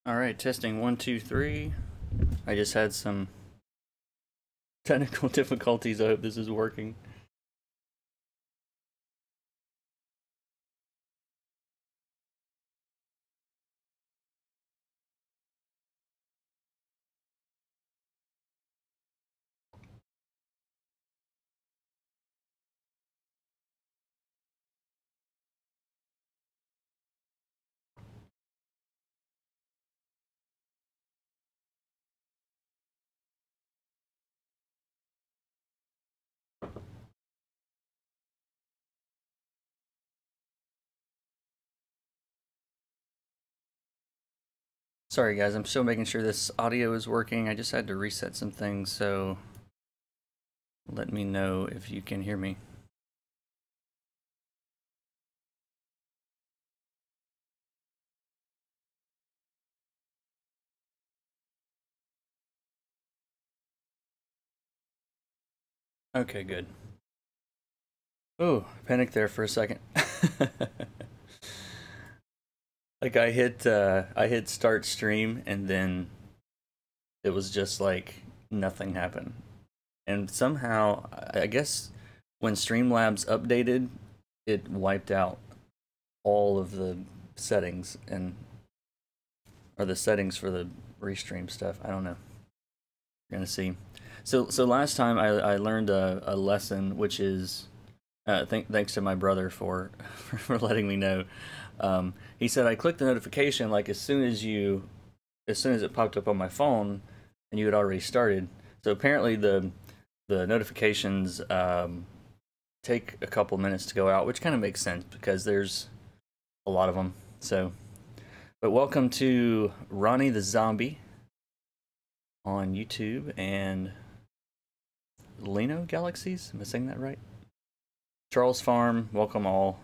All right, testing 1, 2, 3. I just had some technical difficulties. I hope this is working. Sorry guys, I'm still making sure this audio is working. I just had to reset some things, so let me know if you can hear me. Okay, good. Oh, panicked there for a second. Like I hit start stream and then it was just like nothing happened. And somehow, I guess when Streamlabs updated, it wiped out all of the settings or the settings for the restream stuff. I don't know. We're gonna see. So last time I learned a lesson, which is thanks to my brother for for letting me know. He said I clicked the notification like as soon as it popped up on my phone, and you had already started. So apparently the notifications take a couple minutes to go out, which kind of makes sense because there's a lot of them. So, but welcome to Ronnie the Zombie on YouTube and Lino Galaxies. Am I saying that right? Charles Farm, welcome all.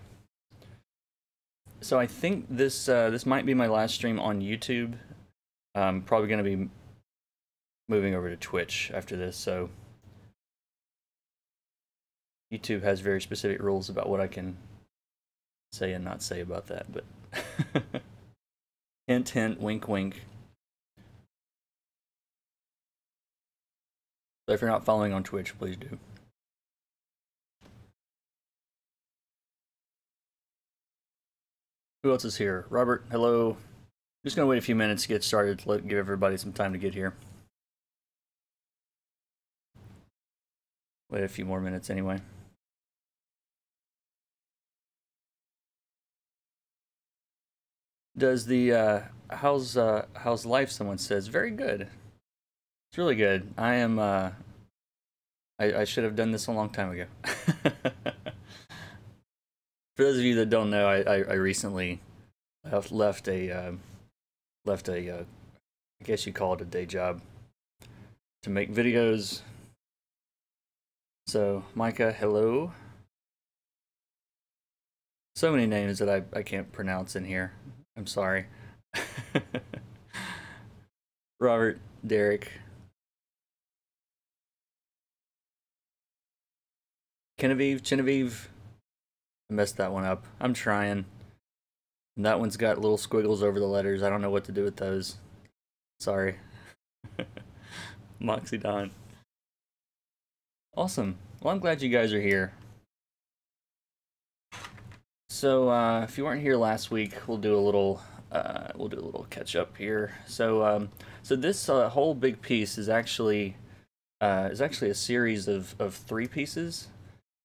So I think this this might be my last stream on YouTube. I'm probably going to be moving over to Twitch after this. So YouTube has very specific rules about what I can say and not say about that, but hint, hint, wink, wink. So if you're not following on Twitch, please do. Who else is here? Robert, hello. Just gonna wait a few minutes to get started to give everybody some time to get here. Wait a few more minutes anyway. Does the how's life? Someone says very good. It's really good. I am. I should have done this a long time ago. For those of you that don't know, I recently left a I guess you call it a day job to make videos. So Micah, hello. So many names that I can't pronounce in here. I'm sorry. Robert, Derek, Genevieve. I messed that one up. I'm trying. And that one's got little squiggles over the letters. I don't know what to do with those. Sorry. Moxie Don. Awesome. Well, I'm glad you guys are here. So if you weren't here last week, we'll do a little catch up here. So so this whole big piece is actually a series of 3 pieces.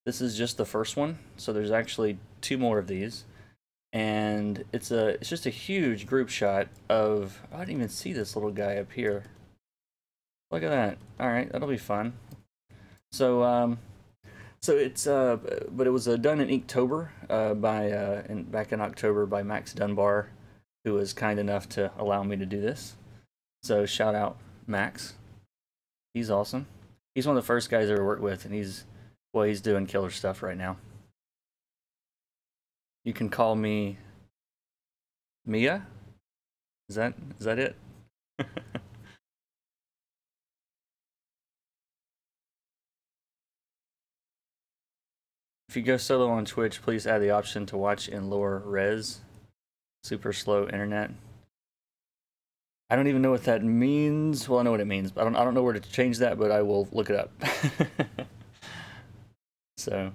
This is just the first one, so there's actually 2 more of these, and it's just a huge group shot of. I didn't even see this little guy up here. Look at that. All right, that'll be fun. So so it's but it was done in Inktober back in October by Max Dunbar, who was kind enough to allow me to do this. So shout out Max. He's awesome. He's one of the first guys I ever worked with, and he's doing killer stuff right now. You can call me Mia. Is that it? If you go solo on Twitch, please add the option to watch in lower res. Super slow internet. I don't even know what that means. Well, I know what it means, but I don't know where to change that, but I will look it up. So,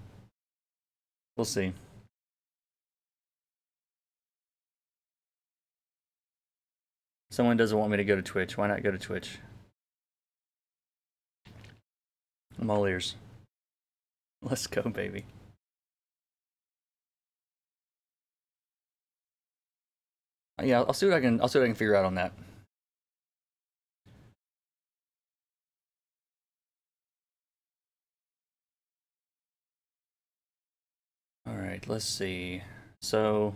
we'll see. Someone doesn't want me to go to Twitch. Why not go to Twitch? I'm all ears. Let's go, baby. Yeah, I'll see what I can. I'll see what I can figure out on that. All right, let's see. So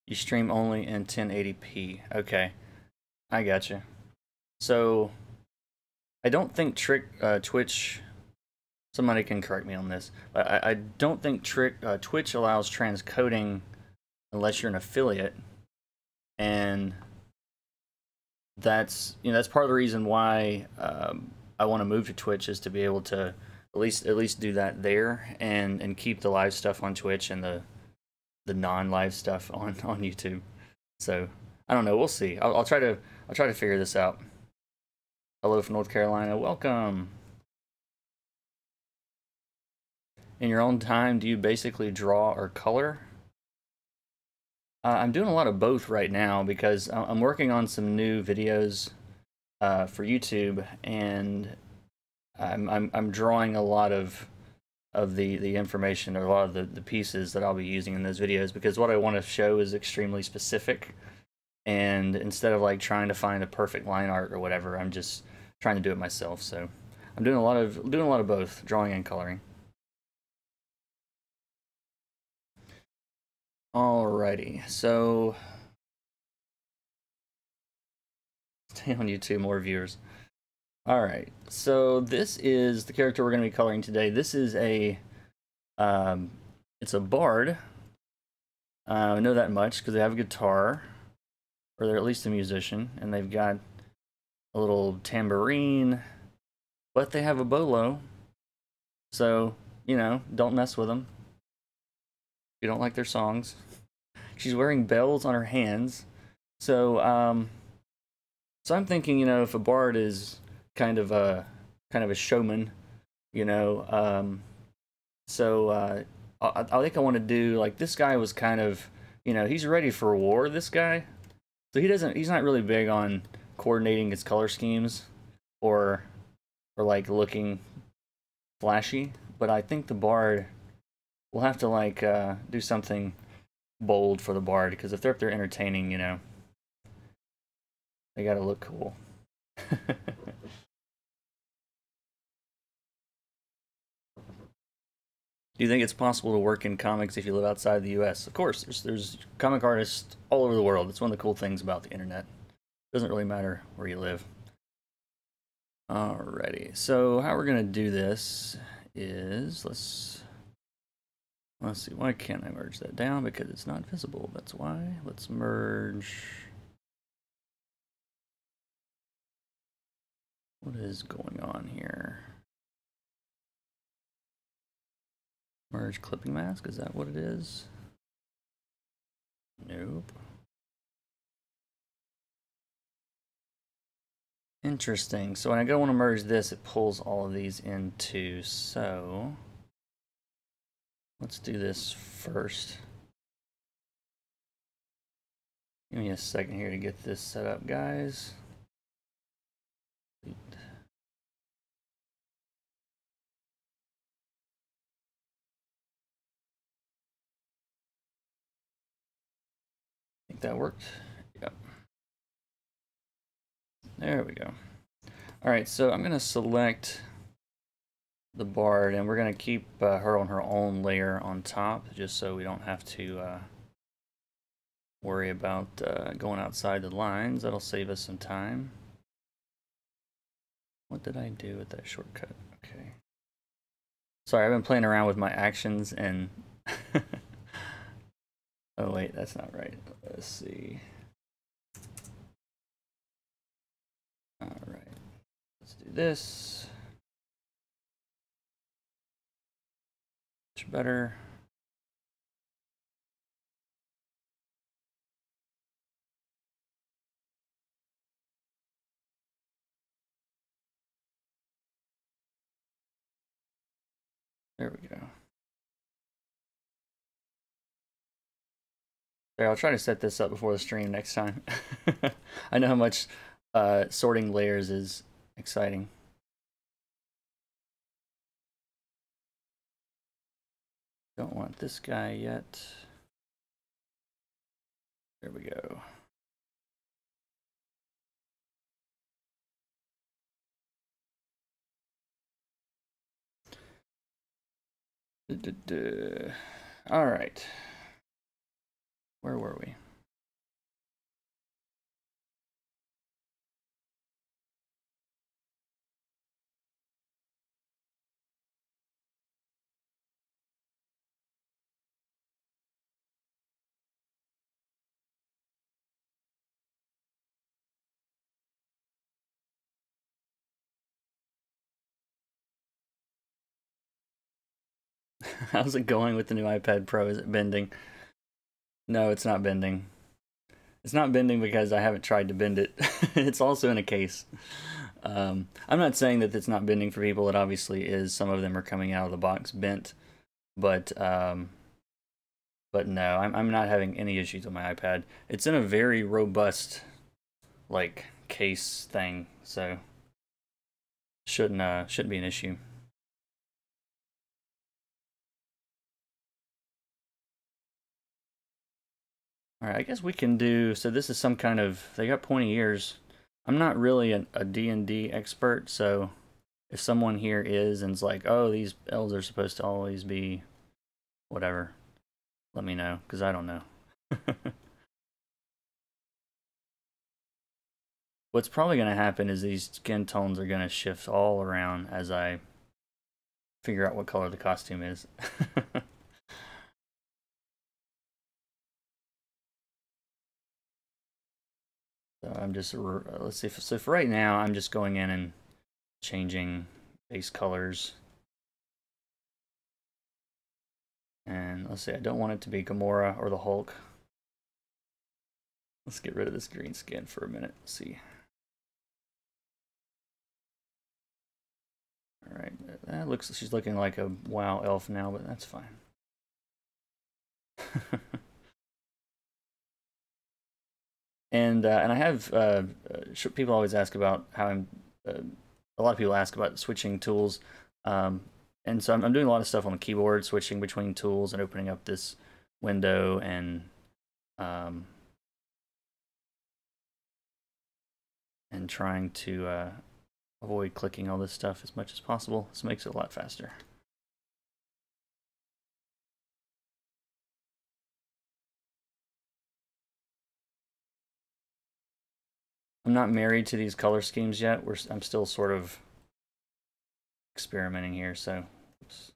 you stream only in 1080p. Okay, I gotcha. So I don't think Twitch. Somebody can correct me on this, but I don't think Twitch allows transcoding unless you're an affiliate, and that's part of the reason why I want to move to Twitch, is to be able to at least do that there, and keep the live stuff on Twitch and the non-live stuff on YouTube. So I don't know. We'll see. I'll try to figure this out. Hello from North Carolina. Welcome. In your own time, do you basically draw or color? I'm doing a lot of both right now because I'm working on some new videos for YouTube, and I'm drawing a lot of the information, or a lot of the pieces that I'll be using in those videos, because what I want to show is extremely specific, and instead of like trying to find a perfect line art or whatever, I'm just trying to do it myself. So I'm doing a lot of both, drawing and coloring. Alrighty, so stay on YouTube, more viewers. Alright, so this is the character we're going to be coloring today. This is it's a bard. I know that much because they have a guitar, or they're at least a musician, and they've got a little tambourine, but they have a bolo, so, you know, don't mess with them. You don't like their songs. She's wearing bells on her hands. So so I'm thinking, you know, if a bard is kind of a showman, you know, so I think I want to do, like, this guy was kind of, you know, he's ready for war, this guy. So he's not really big on coordinating his color schemes, or like looking flashy, but I think the bard will have to, like, do something bold for the bard, because if they're up there entertaining, you know, they gotta look cool. Do you think it's possible to work in comics if you live outside the US? Of course, there's comic artists all over the world. It's one of the cool things about the internet. It doesn't really matter where you live. Alrighty, so how we're gonna do this is, let's see, why can't I merge that down? Because it's not visible, that's why. Let's merge. What is going on here? Merge clipping mask, is that what it is? Nope. Interesting. So when I go want to merge this, it pulls all of these into, so let's do this first. Give me a second here to get this set up, guys. Think that worked? Yep. There we go. All right, so I'm gonna select the bard, and we're gonna keep her on her own layer on top, just so we don't have to worry about going outside the lines. That'll save us some time. What did I do with that shortcut? Okay. Sorry, I've been playing around with my actions and oh wait, that's not right. Let's see. Alright. Let's do this. Much better. There we go. There, I'll try to set this up before the stream next time. I know how much sorting layers is exciting. Don't want this guy yet. There we go. All right. Where were we? How's it going with the new iPad Pro? Is it bending? No, it's not bending. It's not bending because I haven't tried to bend it. It's also in a case. I'm not saying that it's not bending for people. It obviously is. Some of them are coming out of the box bent, but no, I'm not having any issues with my iPad. It's in a very robust, like, case thing, so shouldn't be an issue. All right, I guess we can do, so this is some kind of, they got pointy ears. I'm not really a D&D expert, so if someone here is and's like, oh, these elves are supposed to always be whatever, let me know, because I don't know. What's probably going to happen is these skin tones are going to shift all around as I figure out what color the costume is. So I'm just, let's see, so for right now, I'm just going in and changing base colors. And let's see, I don't want it to be Gamora or the Hulk. Let's get rid of this green skin for a minute. Let's see. All right, that looks, she's looking like a WoW elf now, but that's fine. And I have people always ask about how I'm. A lot of people ask about switching tools, and so I'm doing a lot of stuff on the keyboard, switching between tools and opening up this window and trying to avoid clicking all this stuff as much as possible. This makes it a lot faster. I'm not married to these color schemes yet. I'm still sort of experimenting here, so oops.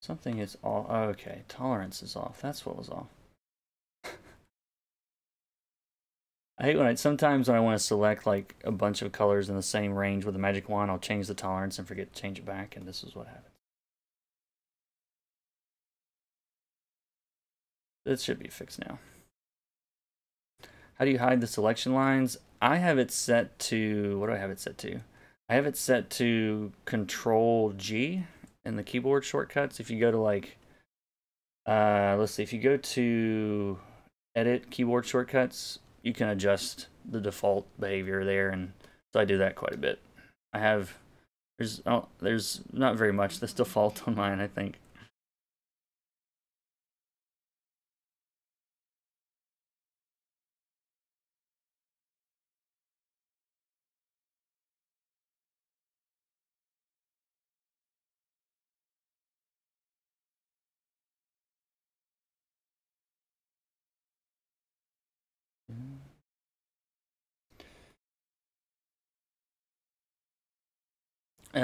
Something is off. Oh, okay, tolerance is off. That's what was off. I hate when sometimes when I want to select like a bunch of colors in the same range with a magic wand, I'll change the tolerance and forget to change it back, and this is what happens. It should be fixed now. How do you hide the selection lines? I have it set to, what do I have it set to? I have it set to Control G in the keyboard shortcuts. If you go to like, let's see, if you go to Edit Keyboard Shortcuts, you can adjust the default behavior there, and so I do that quite a bit. I have, there's not very much that's default on mine, I think.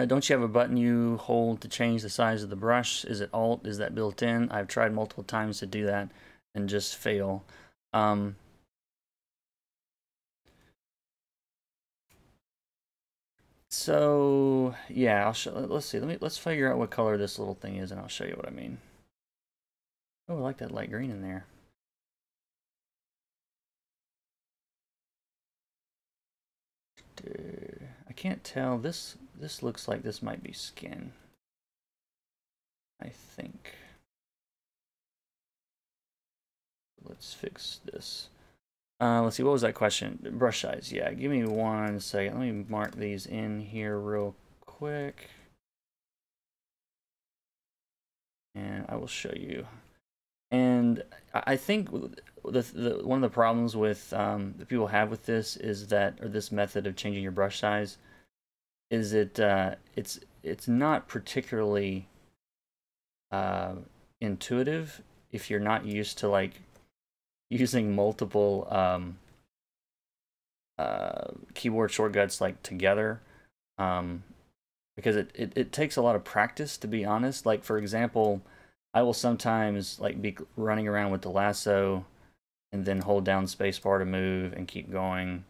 Don't you have a button you hold to change the size of the brush? Is it Alt? Is that built in? I've tried multiple times to do that and just fail. So yeah, I'll show. Let's see. Let's figure out what color this little thing is, and I'll show you what I mean. Oh, I like that light green in there. I can't tell. This looks like this might be skin. I think. Let's fix this. Let's see, what was that question? Brush size. Yeah, give me 1 second. Let me mark these in here real quick. And I will show you. And I think one of the problems with that people have with this is that, or this method of changing your brush size, is it's not particularly intuitive if you're not used to like using multiple keyboard shortcuts like together, because it takes a lot of practice, to be honest. Like, for example, I will sometimes like be running around with the lasso and then hold down spacebar to move and keep going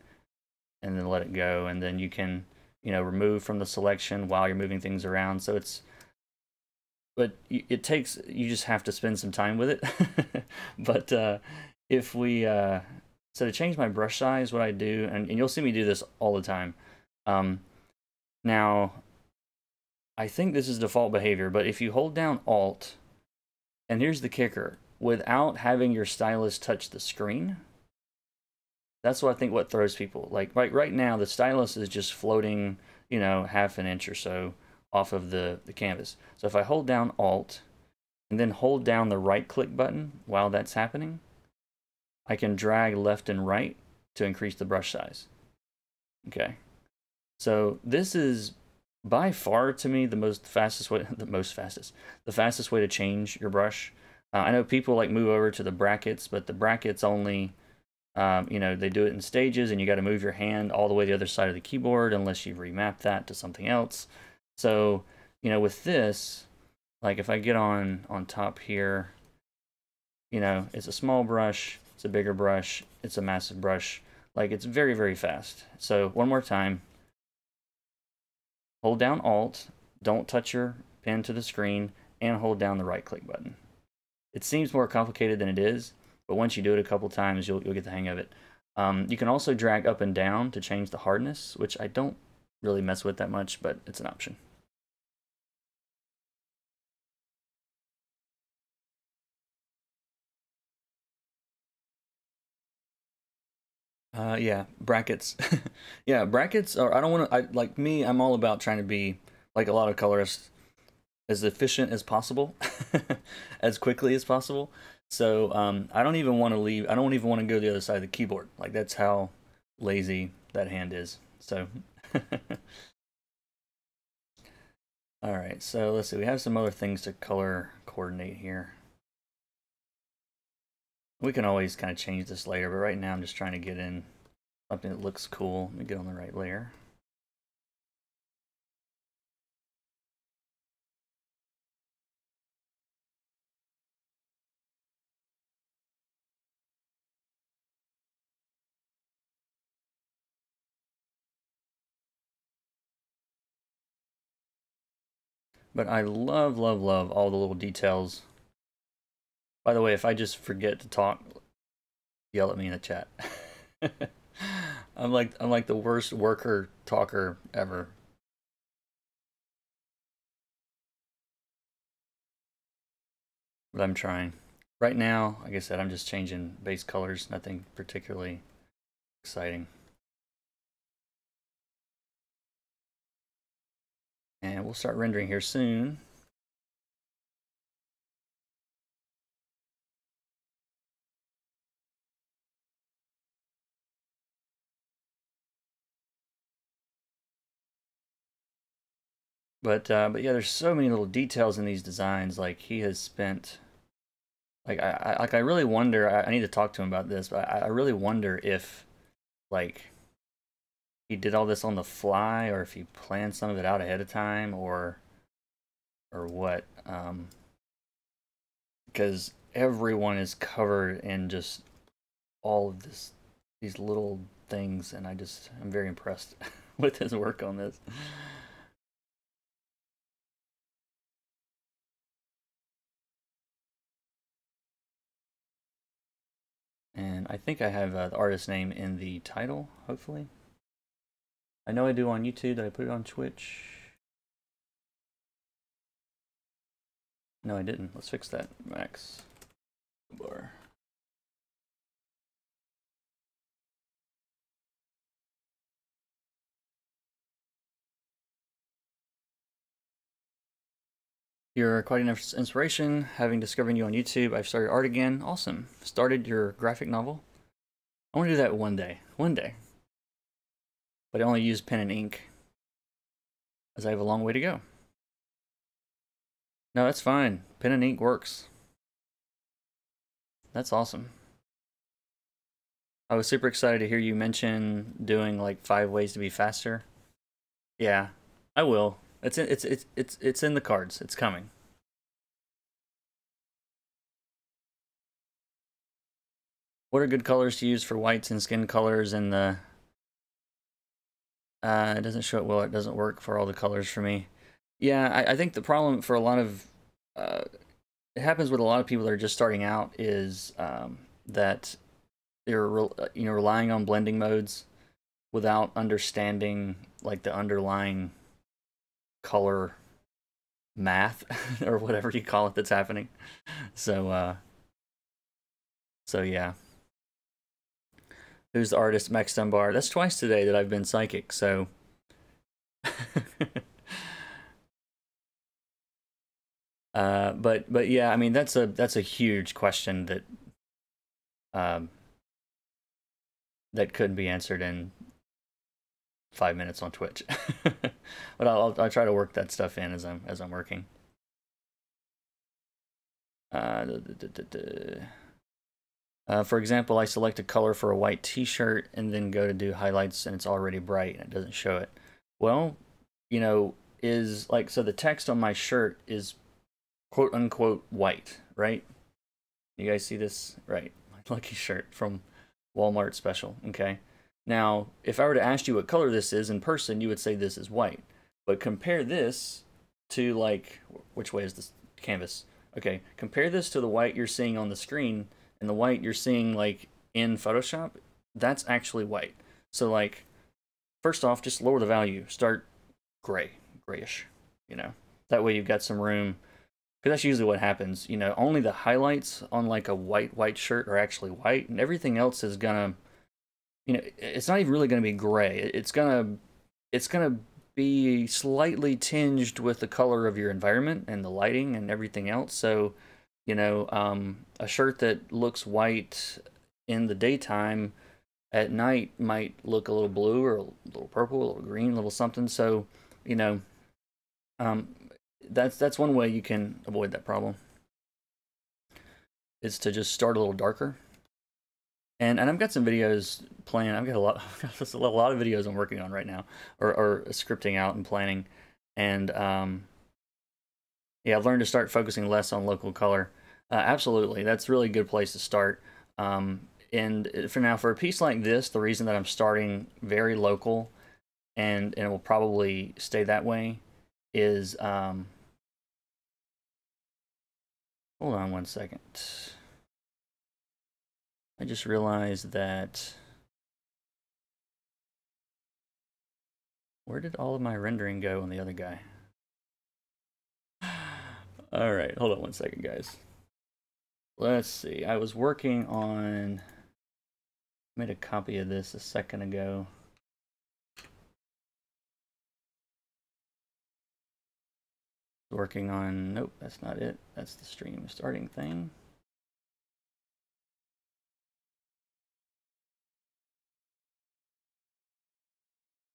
and then let it go, and then you can, you know, remove from the selection while you're moving things around. So but it takes, you just have to spend some time with it. But if we so to change my brush size, what I do, and you'll see me do this all the time. Now I think this is default behavior, but if you hold down Alt, and here's the kicker, without having your stylus touch the screen, that's what I think what throws people. Like right now, the stylus is just floating, you know, ½ an inch or so off of the canvas. So if I hold down Alt and then hold down the right click button while that's happening, I can drag left and right to increase the brush size. Okay. So this is by far, to me, the fastest way to change your brush. I know people like move over to the brackets, but the brackets only, you know, they do it in stages, and you got to move your hand all the way to the other side of the keyboard unless you remap that to something else. So, you know, with this, like if I get on top here, you know, it's a small brush, it's a bigger brush, it's a massive brush. Like, it's very, very fast. So one more time. Hold down Alt, don't touch your pen to the screen, and hold down the right click button. It seems more complicated than it is, but once you do it a couple times, you'll get the hang of it. You can also drag up and down to change the hardness, which I don't really mess with that much, but it's an option. Yeah, brackets. Yeah, brackets are, I don't want to, like me, I'm all about trying to be, like a lot of colorists, as efficient as possible, as quickly as possible. So I don't even want to leave. I don't even want to go to the other side of the keyboard. Like, that's how lazy that hand is. So, all right. So let's see. We have some other things to color coordinate here. We can always kind of change this later, but right now I'm just trying to get in something that looks cool. Let me get on the right layer. But I love, love, love all the little details. By the way, if I just forget to talk, yell at me in the chat. I'm like the worst worker talker ever. But I'm trying. Right now, like I said, I'm just changing base colors, nothing particularly exciting. And we'll start rendering here soon. But yeah, there's so many little details in these designs. Like, he has spent, like I really wonder. I need to talk to him about this, but I really wonder if, like, he did all this on the fly, or if he planned some of it out ahead of time, or what. Because everyone is covered in just all of these little things, and I'm very impressed. with his work on this. And I think I have the artist name in the title, hopefully. I know I do on YouTube. Did I put it on Twitch? No, I didn't. Let's fix that, Max. Bar. You're quite an inspiration. Having discovered you on YouTube, I've started art again. Awesome. Started your graphic novel. I want to do that one day. One day. But I only use pen and ink, as I have a long way to go. No, that's fine. Pen and ink works. That's awesome. I was super excited to hear you mention doing like 5 ways to be faster. Yeah, I will. It's in the cards. It's coming. What are good colors to use for whites and skin colors and the it doesn't show it well, it doesn't work for all the colors for me. Yeah, I think the problem for a lot of it happens with a lot of people that are just starting out is that they're relying on blending modes without understanding like the underlying color math or whatever you call it that's happening. So so yeah. Who's the artist? Max Dunbar. That's twice today that I've been psychic, so but yeah, I mean that's a huge question that that couldn't be answered in 5 minutes on Twitch. But I'll try to work that stuff in as I'm working. For example, I select a color for a white t-shirt and then go to do highlights and it's already bright and it doesn't show it. Well, you know, is like, so the text on my shirt is quote unquote white, right? You guys see this? Right. My lucky shirt from Walmart special. Okay. Now, if I were to ask you what color this is in person, you would say this is white. But compare this to like, which way is this canvas? Okay. Compare this to the white you're seeing on the screen and the white you're seeing like in Photoshop. That's actually white. So like, first off, just lower the value. Start grayish, you know. That way you've got some room. Because that's usually what happens. You know, only the highlights on like a white shirt are actually white, and everything else is gonna, you know, it's not even really gonna be gray. It's gonna be slightly tinged with the color of your environment and the lighting and everything else. So, you know, a shirt that looks white in the daytime at night might look a little blue or a little purple, a little green, a little something. So, you know, um, that's one way you can avoid that problem, is to just start a little darker. And I've got some videos planned. I've got a lot a lot of videos I'm working on right now, or scripting out and planning. And yeah, I've learned to start focusing less on local color. Absolutely, that's really a good place to start. And for now, for a piece like this, the reason that I'm starting very local, and it will probably stay that way, is hold on one second. I just realized that, where did all of my rendering go on the other guy? All right, hold on one second, guys. Let's see. I was working on, made a copy of this a second ago. Working on, nope, that's not it. That's the stream starting thing.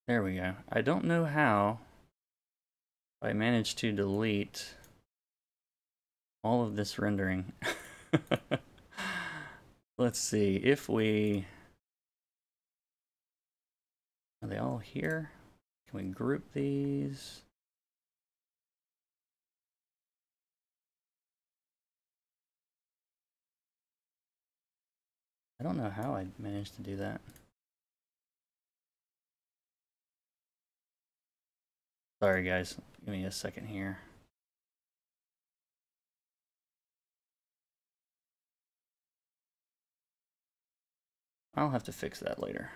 There we go. I don't know how I managed to delete all of this rendering. Let's see if we, are they all here? Can we group these? I don't know how I managed to do that. Sorry guys, give me a second here. I'll have to fix that later.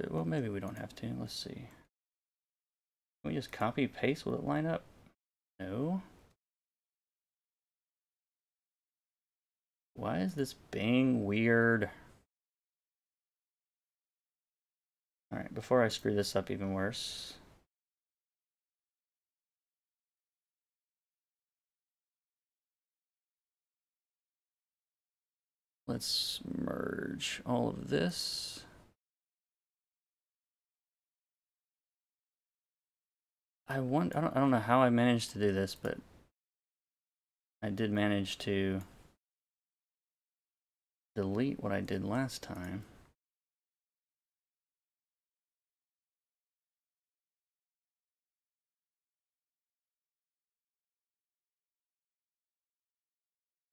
Well, maybe we don't have to. Let's see. Can we just copy paste? Will it line up? No. Why is this being weird? Alright, before I screw this up even worse. Let's merge all of this. I don't know how I managed to do this, but I did manage to delete what I did last time.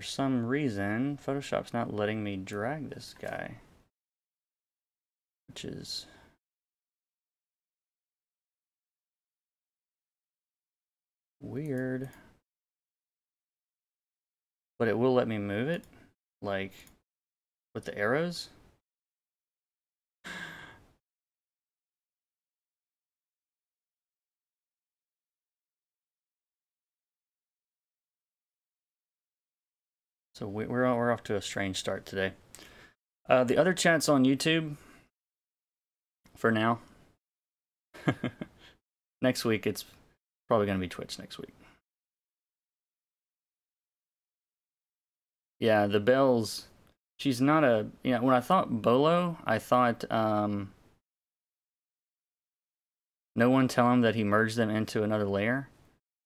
For some reason, Photoshop's not letting me drag this guy, which is weird. But it will let me move it, like with the arrows. So we're off to a strange start today. The other chat's on YouTube for now. Next week, it's probably going to be Twitch next week. Yeah, the bells. She's not a... You know, when I thought Bolo, I thought... no one tell him that he merged them into another layer.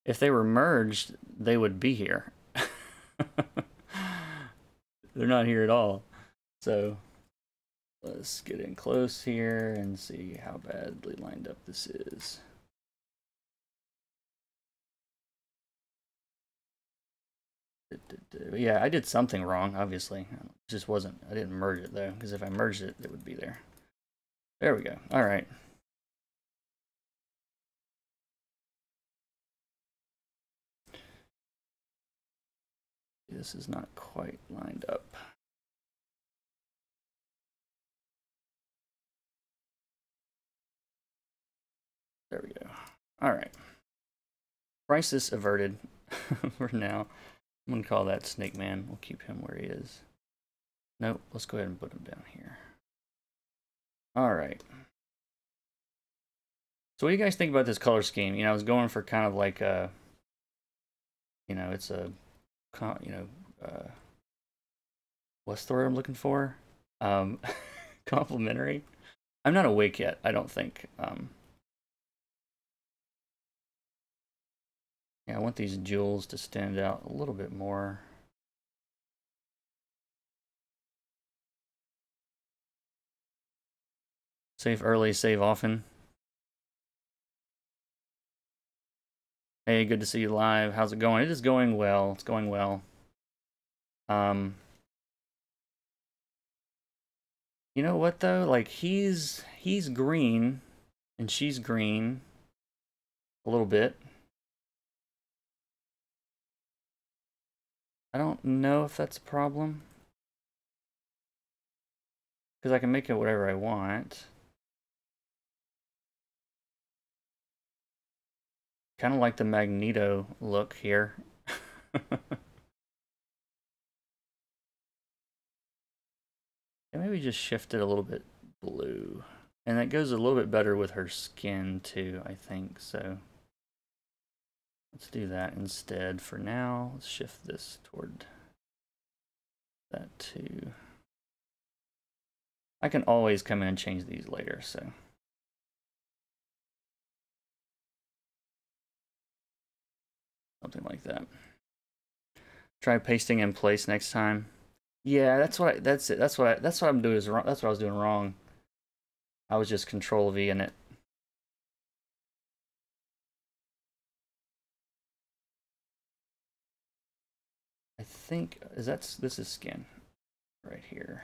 If they were merged, they would be here. They're not here at all. So let's get in close here and see how badly lined up this is. Yeah, I did something wrong, obviously. It just wasn't, I didn't merge it though, because if I merged it, it would be there. There we go. All right. This is not quite lined up. There we go. All right. Crisis averted for now. I'm going to call that Snake Man. We'll keep him where he is. Nope, let's go ahead and put him down here. All right. So what do you guys think about this color scheme? You know, I was going for kind of like a, you know, it's a, you know, what's the word I'm looking for? Complimentary. I'm not awake yet, I don't think. Yeah, I want these jewels to stand out a little bit more. Save early, save often. Hey, good to see you live. How's it going? It is going well. It's going well. You know what though? Like he's green and she's green a little bit. I don't know if that's a problem. Because I can make it whatever I want. Kind of like the Magneto look here. And maybe just shift it a little bit blue. And that goes a little bit better with her skin too, I think. So let's do that instead for now. Let's shift this toward that too. I can always come in and change these later, so. Something like that. Try pasting in place next time. Yeah, that's it. That's what I'm doing is wrong. That's what I was doing wrong. I was just Control V in it. I think this is skin. right here.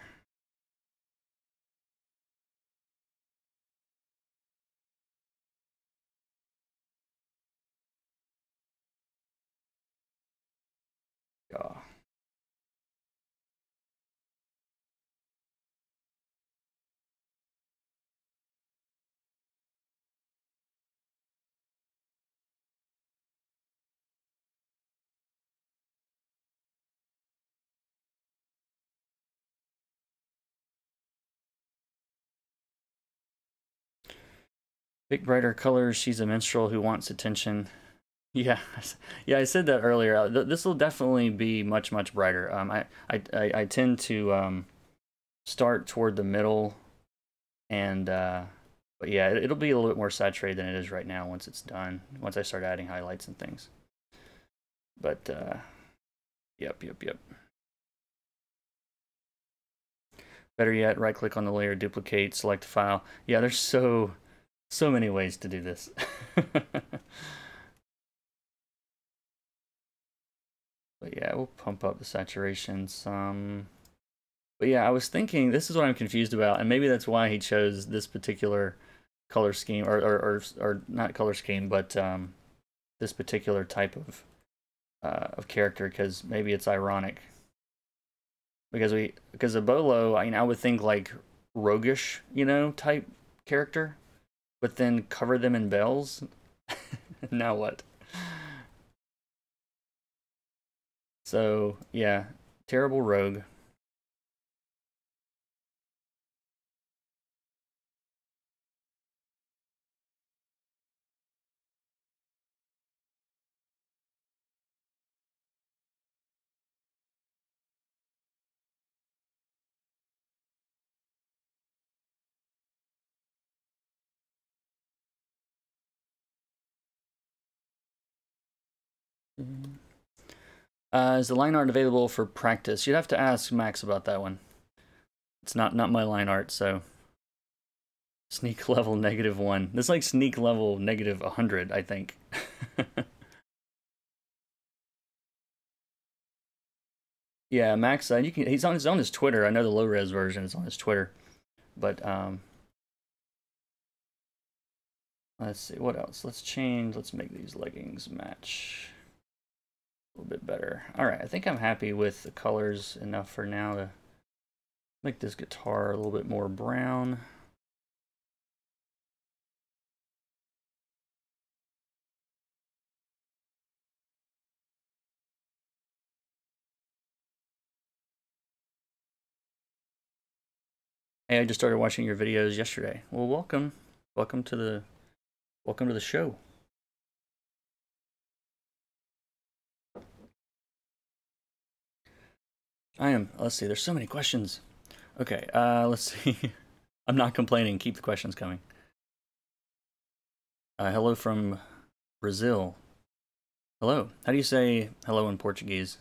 Yeah. Big brighter colors. She's a minstrel who wants attention. Yeah, yeah, I said that earlier. This will definitely be much, much brighter. I tend to start toward the middle, and but yeah, it'll be a little bit more saturated than it is right now once it's done. Once I start adding highlights and things. But yep. Better yet, right click on the layer, duplicate, select file. Yeah, there's so many ways to do this. But yeah, we'll pump up the saturation some. But yeah, I was thinking, this is what I'm confused about, and maybe that's why he chose this particular color scheme, or not color scheme, but this particular type of character, because maybe it's ironic. Because Ebolo, I would think like roguish, type character, but then cover them in bells. Now what? So yeah, terrible rogue. Is the line art available for practice? You'd have to ask Max about that one. It's not my line art, so sneak level -1. This is like sneak level -100, I think. Yeah, Max. He's on his Twitter. I know the low res version is on his Twitter, but let's see what else. Let's change. Let's make these leggings match a little bit better. All right, I think I'm happy with the colors enough for now to make this guitar a little bit more brown. Hey, I just started watching your videos yesterday. Well, welcome to the show. Let's see, there's so many questions. Okay, let's see. I'm not complaining. Keep the questions coming. Hello from Brazil. Hello. How do you say hello in Portuguese?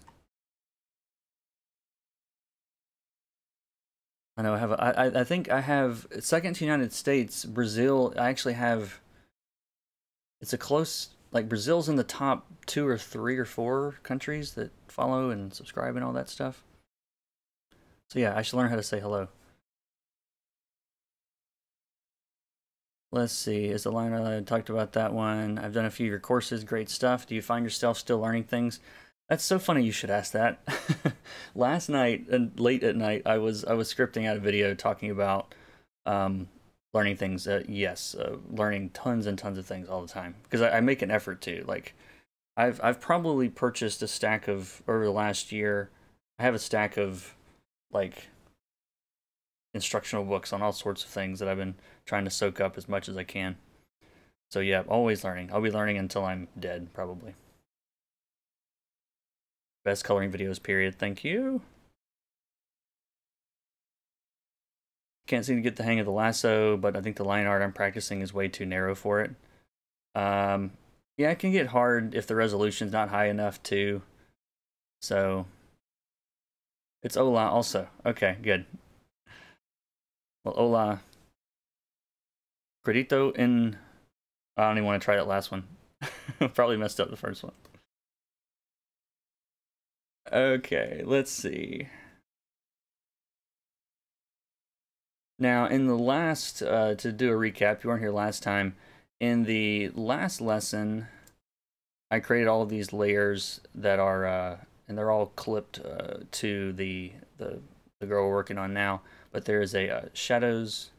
I know I think I have second to United States, Brazil. I actually have. It's a close, like Brazil's in the top 2 or 3 or 4 countries that follow and subscribe and all that stuff. So yeah, I should learn how to say hello. Let's see, is the line I talked about that one? I've done a few of your courses, great stuff. Do you find yourself still learning things? That's so funny you should ask that. Last night and late at night, I was scripting out a video talking about learning things. Yes, learning tons and tons of things all the time because I make an effort to. Like, I've probably purchased a stack of over the last year. I have a stack of like instructional books on all sorts of things that I've been trying to soak up as much as I can. So yeah, always learning. I'll be learning until I'm dead, probably. Best coloring videos, period. Thank you. Can't seem to get the hang of the lasso, but I think the line art I'm practicing is way too narrow for it. Yeah, it can get hard if the resolution's not high enough too. So it's Ola also. Okay, good. Well, Ola. Credito in. I don't even want to try that last one. Probably messed up the first one. Okay, let's see. Now, in the last, to do a recap, you weren't here last time. In the last lesson, I created all of these layers that are, and they're all clipped to the girl we're working on now. But there is a shadows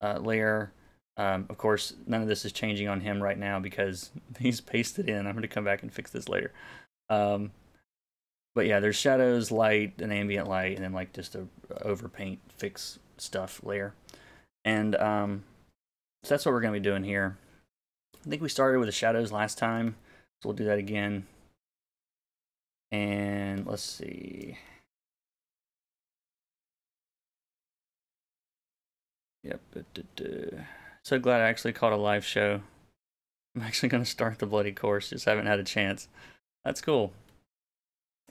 layer. Of course, none of this is changing on him right now because he's pasted in. I'm going to come back and fix this later. Um, but yeah, there's shadows, light, and ambient light, and then like just a overpaint fix stuff layer. And so that's what we're going to be doing here. I think we started with the shadows last time, so we'll do that again. And let's see. Yep. So glad I actually caught a live show. I'm actually going to start the bloody course, just haven't had a chance. That's cool.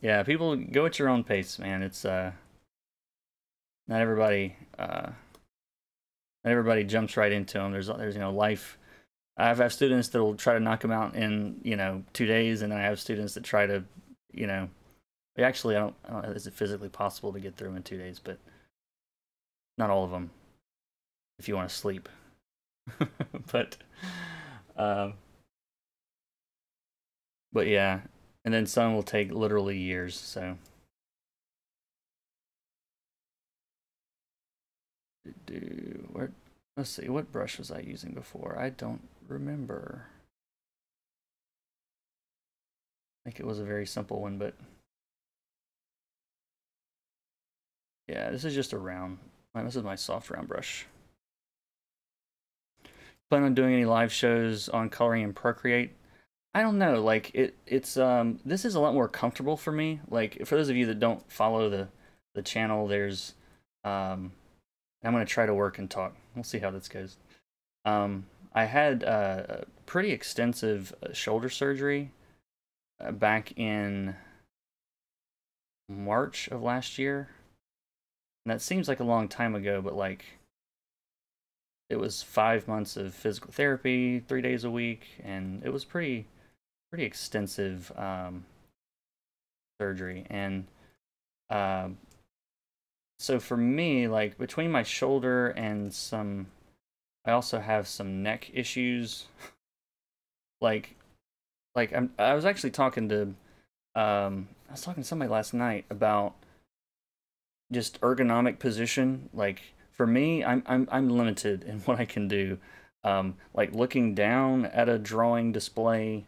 Yeah, people go at your own pace, man. It's not everybody jumps right into them. There's life. I have students that will try to knock them out in 2 days, and then I have students that try to actually I don't know, is it physically possible to get through them in 2 days, but not all of them if you want to sleep. but um, but yeah, and then some will take literally years. So where? Let's see, what brush was I using before? I don't remember. I think it was a very simple one, but yeah, this is just a round. This is my soft round brush. Plan on doing any live shows on coloring in Procreate? I don't know. Like it's this is a lot more comfortable for me. Like for those of you that don't follow the channel, there's I'm gonna try to work and talk. We'll see how this goes. I had a pretty extensive shoulder surgery back in March of last year. And that seems like a long time ago, but like it was 5 months of physical therapy, 3 days a week, and it was pretty extensive surgery. And so for me, like between my shoulder and I also have some neck issues. like I was actually talking to somebody last night about just ergonomic position. Like for me, I'm limited in what I can do. Like looking down at a drawing display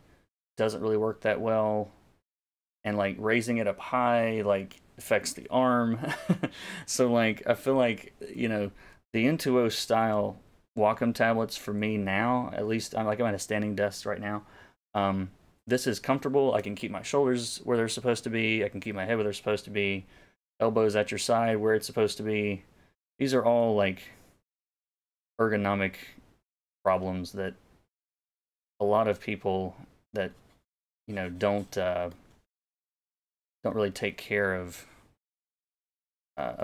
doesn't really work that well, and like raising it up high like affects the arm. So like I feel like the Intuos style Wacom tablets for me now, at least I'm at a standing desk right now. This is comfortable. I can keep my shoulders where they're supposed to be. I can keep my head where they're supposed to be. Elbows at your side where it's supposed to be. These are all like ergonomic problems that a lot of people that don't really take care of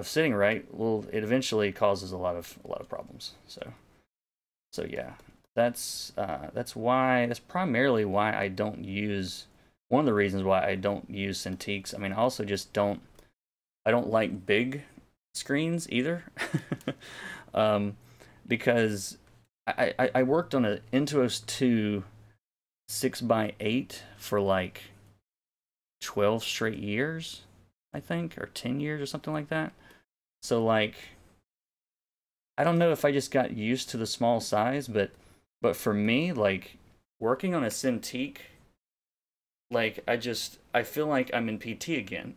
sitting right. Well, it eventually causes a lot of problems. So yeah, that's primarily why I don't use, one of the reasons why I don't use Cintiqs. I mean, I also just I don't like big screens either. Because I worked on an Intuos 2 6x8 for like 12 straight years, I think, or 10 years or something like that. So like I don't know if I just got used to the small size, but for me, like working on a Cintiq, like I feel like I'm in PT again.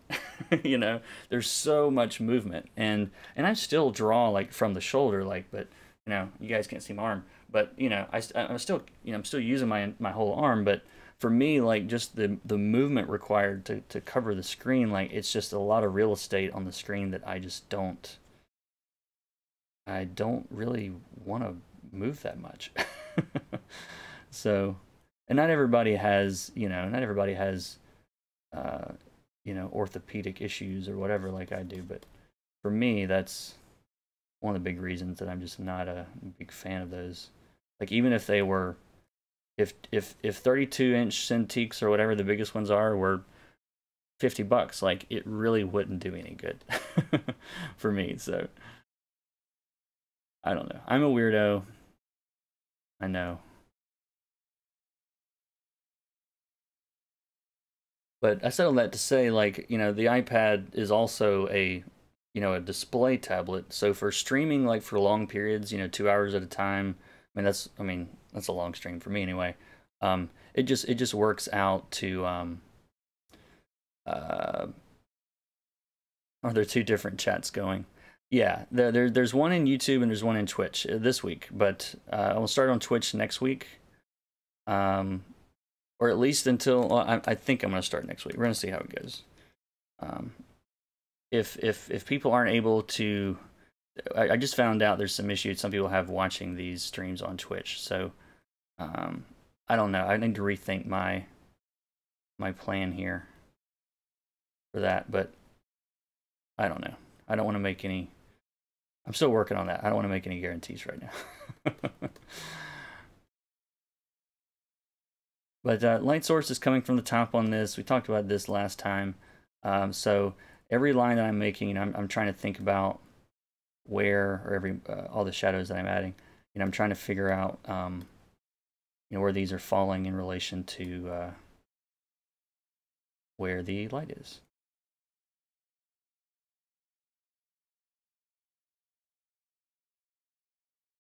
There's so much movement, and I still draw like from the shoulder, like, but you guys can't see my arm, but I'm still I'm still using my whole arm, but for me, like just the movement required to cover the screen, like it's just a lot of real estate on the screen that I don't really want to move that much. So, and not everybody has orthopedic issues or whatever like I do, but for me, that's one of the big reasons that I'm just not a big fan of those. Like even if they were, if 32-inch Cintiqs or whatever the biggest ones are were $50, like it really wouldn't do any good for me. So I don't know. I'm a weirdo. I know. But I said all that to say, like, you know, the iPad is also a, you know, a display tablet. So for streaming, like for long periods, you know, 2 hours at a time, I mean, that's a long stream for me anyway. It just works out to, uh, are there two different chats going? Yeah, there's one in YouTube and there's one in Twitch this week, but I'll start on Twitch next week. Or at least until I think I'm going to start next week. We're going to see how it goes. If people aren't able to, I just found out there's some issues some people have watching these streams on Twitch. So I don't know. I need to rethink my plan here for that, but I don't know. I don't want to make any. I'm still working on that. I don't want to make any guarantees right now. But light source is coming from the top on this. We talked about this last time. So every line that I'm making, you know, I'm trying to think about where, or every all the shadows that I'm adding. You know, I'm trying to figure out, you know, where these are falling in relation to where the light is.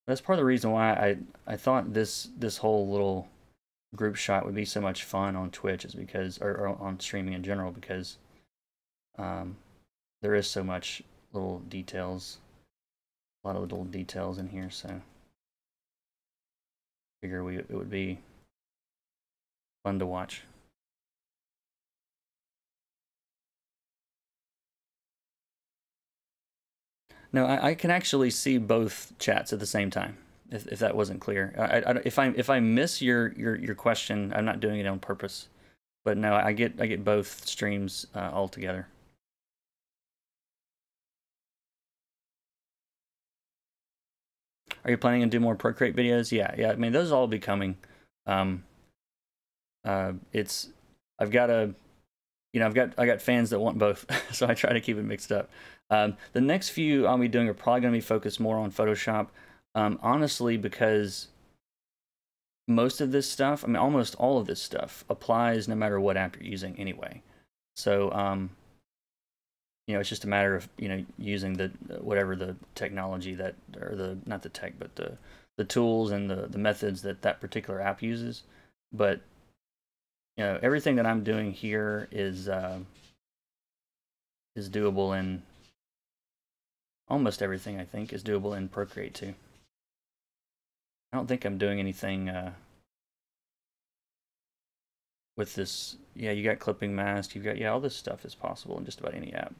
That's part of the reason why I thought this whole little group shot would be so much fun on Twitch, is because, or on streaming in general, because there is so much little details, a lot of little details in here. So I figure it would be fun to watch. No, I can actually see both chats at the same time. If that wasn't clear, if I miss your question, I'm not doing it on purpose. But no, I get both streams all together. Are you planning to do more Procreate videos? Yeah. I mean, those will all be coming. It's I've got I got fans that want both, so I try to keep it mixed up. The next few I'll be doing are probably going to be focused more on Photoshop. Honestly, because most of this stuff, I mean, almost all of this stuff applies no matter what app you're using anyway. So, you know, it's just a matter of, you know, using the whatever the technology that, or the, not the tech, but the tools and the methods that that particular app uses. But, you know, everything that I'm doing here is doable in, almost everything I think is doable in Procreate too. I don't think I'm doing anything with this. Yeah, you got clipping mask, you've got, yeah, all this stuff is possible in just about any app.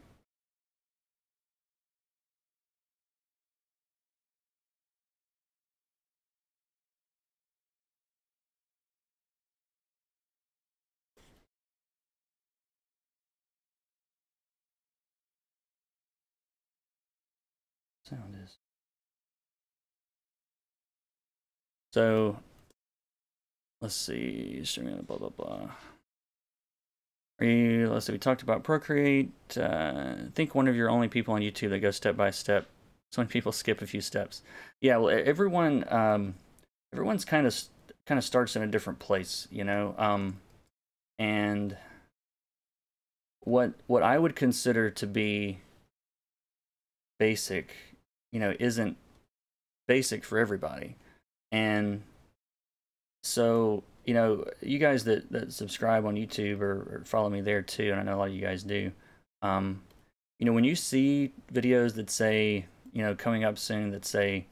Sound is. So let's see, streaming blah blah blah. Let's see, we talked about Procreate. I think one of your only people on YouTube that goes step by step. So when people skip a few steps. Yeah, well, everyone's kind of starts in a different place, you know. And what I would consider to be basic, you know, isn't basic for everybody. And so, you know, you guys that subscribe on YouTube or follow me there too, and I know a lot of you guys do, you know, when you see videos that say, you know, coming up soon, that say,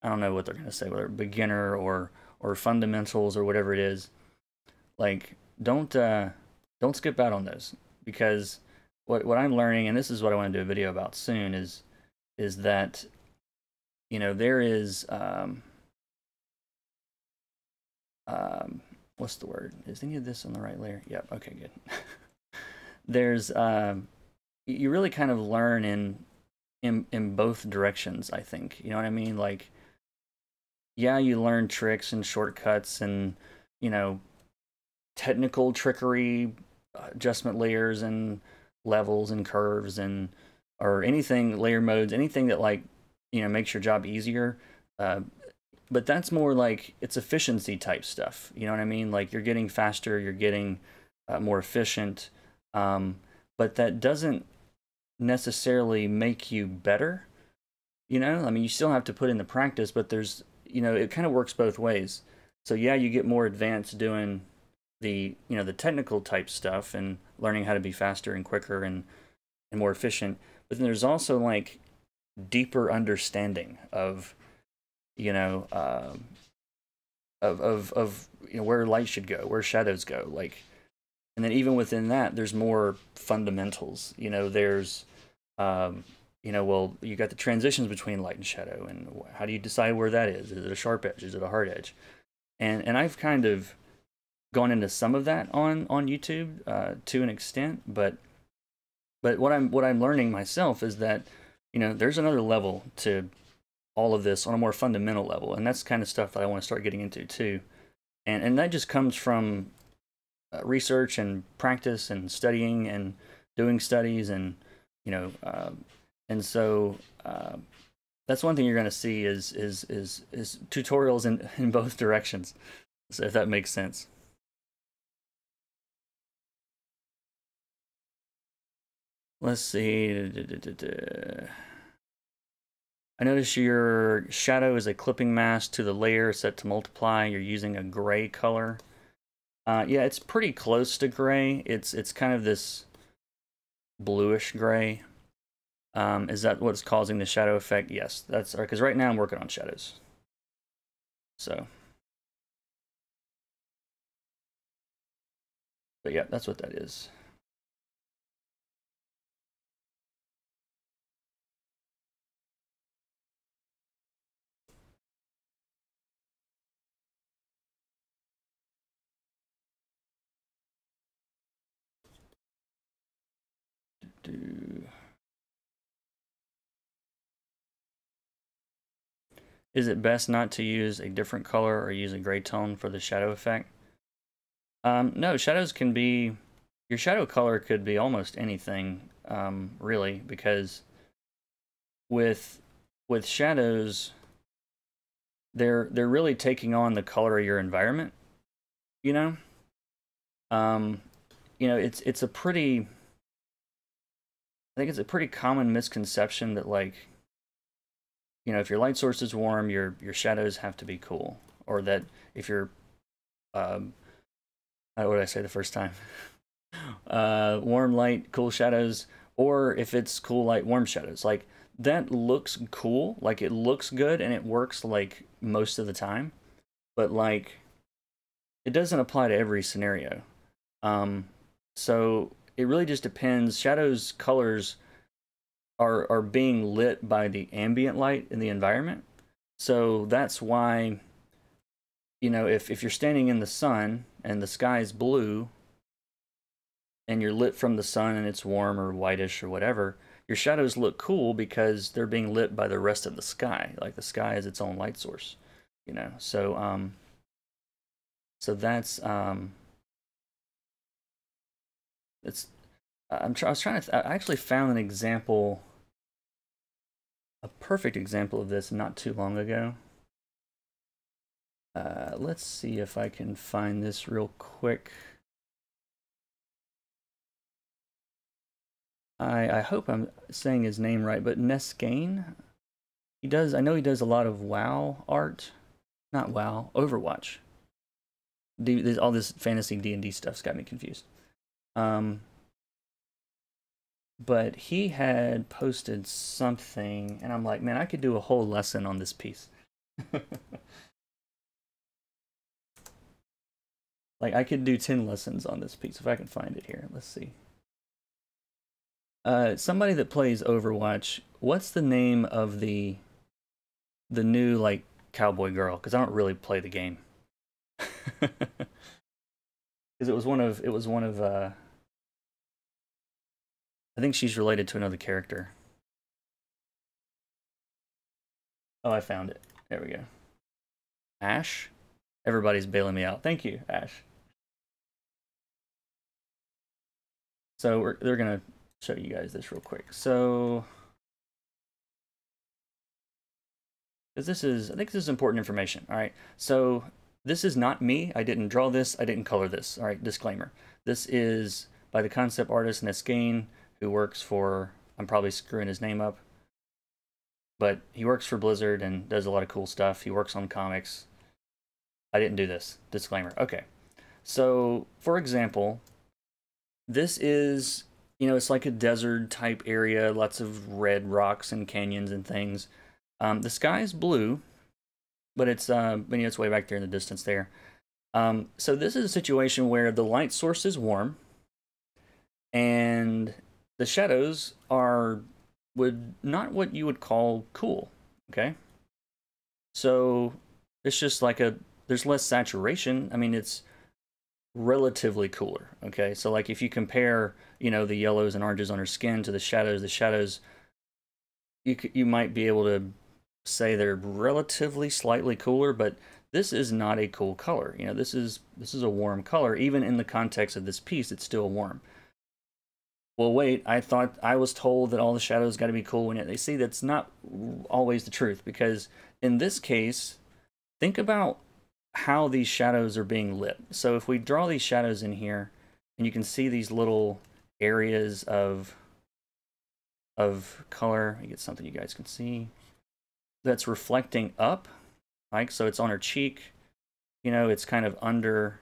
I don't know what they're going to say, whether beginner or fundamentals or whatever it is, like, don't skip out on those, because what I'm learning, and this is what I want to do a video about soon, is that, you know, there is what's the word? Is any of this on the right layer? Yep. Okay, good. There's you really kind of learn in both directions, I think. You know what I mean? Like, yeah, you learn tricks and shortcuts and, you know, technical trickery, adjustment layers and levels and curves and, or anything, layer modes, anything that, like, you know, makes your job easier. Uh, but that's more like it's efficiency type stuff. You know what I mean? Like you're getting faster, you're getting more efficient, um, but that doesn't necessarily make you better. You know, I mean, you still have to put in the practice, but there's, you know, it kind of works both ways. So yeah, you get more advanced doing the, you know, the technical type stuff and learning how to be faster and quicker and more efficient. But then there's also like deeper understanding of, you know, of you know where light should go, where shadows go, like, and then even within that, there's more fundamentals. You know, there's um, you know, well, you got the transitions between light and shadow, and how do you decide where that is? Is it a sharp edge? Is it a hard edge? And I've kind of gone into some of that on YouTube to an extent, but what I'm learning myself is that, you know, there's another level to all of this on a more fundamental level, and that's kind of stuff that I want to start getting into too. And that just comes from research and practice and studying and doing studies and you know and so that's one thing you're going to see is tutorials in both directions, so if that makes sense. Let's see. I notice your shadow is a clipping mask to the layer set to multiply. You're using a gray color. Yeah, it's pretty close to gray. It's kind of this bluish gray. Is that what's causing the shadow effect? Yes, that's because right now I'm working on shadows. So, but yeah, that's what that is. Is it best not to use a different color or use a gray tone for the shadow effect? No, shadows can be, your shadow color could be almost anything, really, because with with shadows, they're really taking on the color of your environment, you know? Um, you know, it's a pretty, I think it's a pretty common misconception that like, you know, if your light source is warm, your shadows have to be cool, or that if you're, um, what did I say the first time? Warm light, cool shadows, or if it's cool light, warm shadows. Like that looks cool, like it looks good and it works like most of the time, but like it doesn't apply to every scenario. Um, so it really just depends. Shadows colors are being lit by the ambient light in the environment. So that's why, you know, if you're standing in the sun and the sky is blue and you're lit from the sun and it's warm or whitish or whatever, your shadows look cool because they're being lit by the rest of the sky. Like the sky is its own light source, you know. So that's it's I was trying to I actually found an example, a perfect example of this not too long ago. Let's see if I can find this real quick. I hope I'm saying his name right, but Nescane. He does. I know he does a lot of WoW art, not WoW, Overwatch. All this fantasy D&D stuff's got me confused. But he had posted something, and I'm like, man, I could do a whole lesson on this piece. Like, I could do 10 lessons on this piece if I can find it here. Let's see. Somebody that plays Overwatch, what's the name of the new like cowboy girl? Because I don't really play the game. Because it was one of I think she's related to another character. Oh, I found it. There we go. Ash. Everybody's bailing me out. Thank you, Ash. So they're gonna show you guys this real quick. So because I think this is important information. All right, so this is not me. I didn't draw this. I didn't color this. All right, disclaimer. This is by the concept artist Nescain, who works for, I'm probably screwing his name up, but he works for Blizzard and does a lot of cool stuff. He works on comics. I didn't do this. Disclaimer. Okay. So, for example, this is, you know, it's like a desert type area, lots of red rocks and canyons and things. The sky is blue, but it's, you know, it's way back there in the distance there. So this is a situation where the light source is warm, and the shadows are not what you would call cool. Okay, so it's just like there's less saturation. I mean, it's relatively cooler. Okay, so like if you compare, you know, the yellows and oranges on her skin to the shadows, you might be able to say they're relatively slightly cooler, but this is not a cool color. You know, this is a warm color. Even in the context of this piece, it's still warm. Well, wait, I was told that all the shadows got to be cool when they see that's not always the truth, because in this case, think about how these shadows are being lit. So if we draw these shadows in here, and you can see these little areas of color, let me get something you guys can see, that's reflecting up, like, so it's on her cheek, you know, it's kind of under.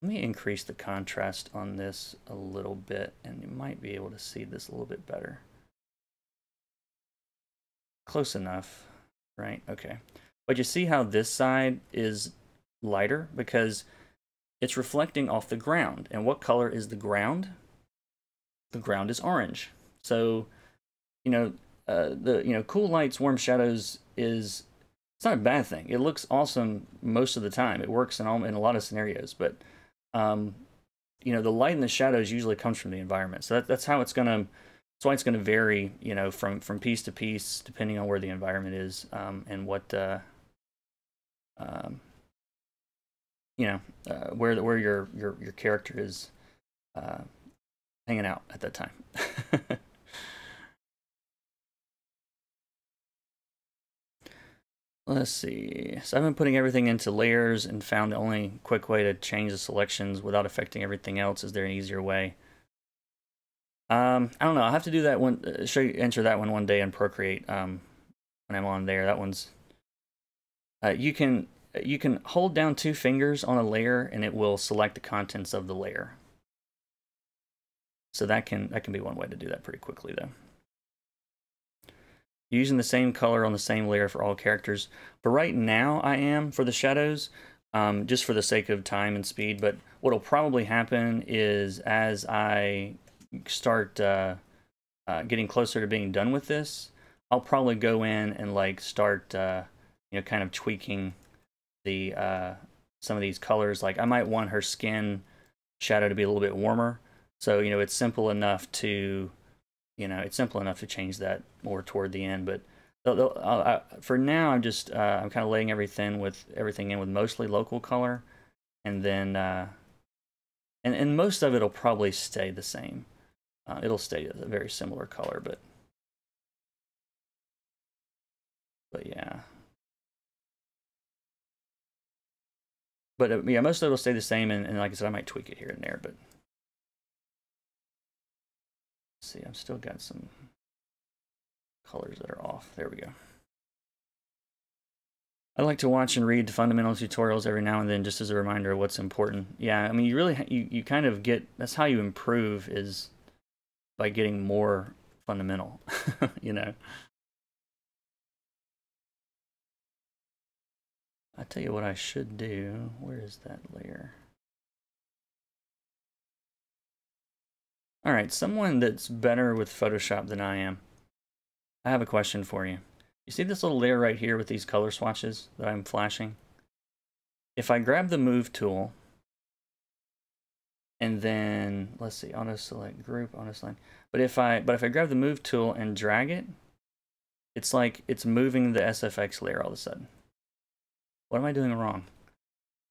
Let me increase the contrast on this a little bit, and you might be able to see this a little bit better. Close enough, right? Okay. But you see how this side is lighter because it's reflecting off the ground. And what color is the ground? The ground is orange. So, you know, cool lights, warm shadows it's not a bad thing. It looks awesome most of the time. It works in a lot of scenarios, but you know, the light and the shadows usually comes from the environment. So that's how it's gonna. That's why it's gonna vary. You know, from piece to piece, depending on where the environment is and what you know, where your character is hanging out at that time. Let's see. So I've been putting everything into layers and found the only quick way to change the selections without affecting everything else. Is there an easier way? I don't know. I'll have to do that one. Enter that one day in Procreate when I'm on there. That one's. You can hold down 2 fingers on a layer and it will select the contents of the layer. So that can be one way to do that pretty quickly though. Using the same color on the same layer for all characters. But right now I am for the shadows, just for the sake of time and speed. But what'll probably happen is as I start getting closer to being done with this, I'll probably go in and like start, you know, kind of tweaking the some of these colors. Like I might want her skin shadow to be a little bit warmer. So, you know, it's simple enough to change that more toward the end. But for now, I'm just I'm kind of laying everything in with mostly local color, and then and most of it'll probably stay the same. It'll stay a very similar color, but yeah. But yeah, most of it will stay the same, and like I said, I might tweak it here and there, but. See, I've still got some colors that are off. There we go. I like to watch and read fundamental tutorials every now and then, just as a reminder of what's important. Yeah, I mean, you really you kind of get, that's how you improve, is by getting more fundamental. You know. I tell you what I should do. Where is that layer? All right, someone that's better with Photoshop than I am. I have a question for you. You see this little layer right here with these color swatches that I'm flashing? If I grab the Move tool, and then, let's see, auto select group, auto select. But if I grab the Move tool and drag it, it's like it's moving the SFX layer all of a sudden. What am I doing wrong?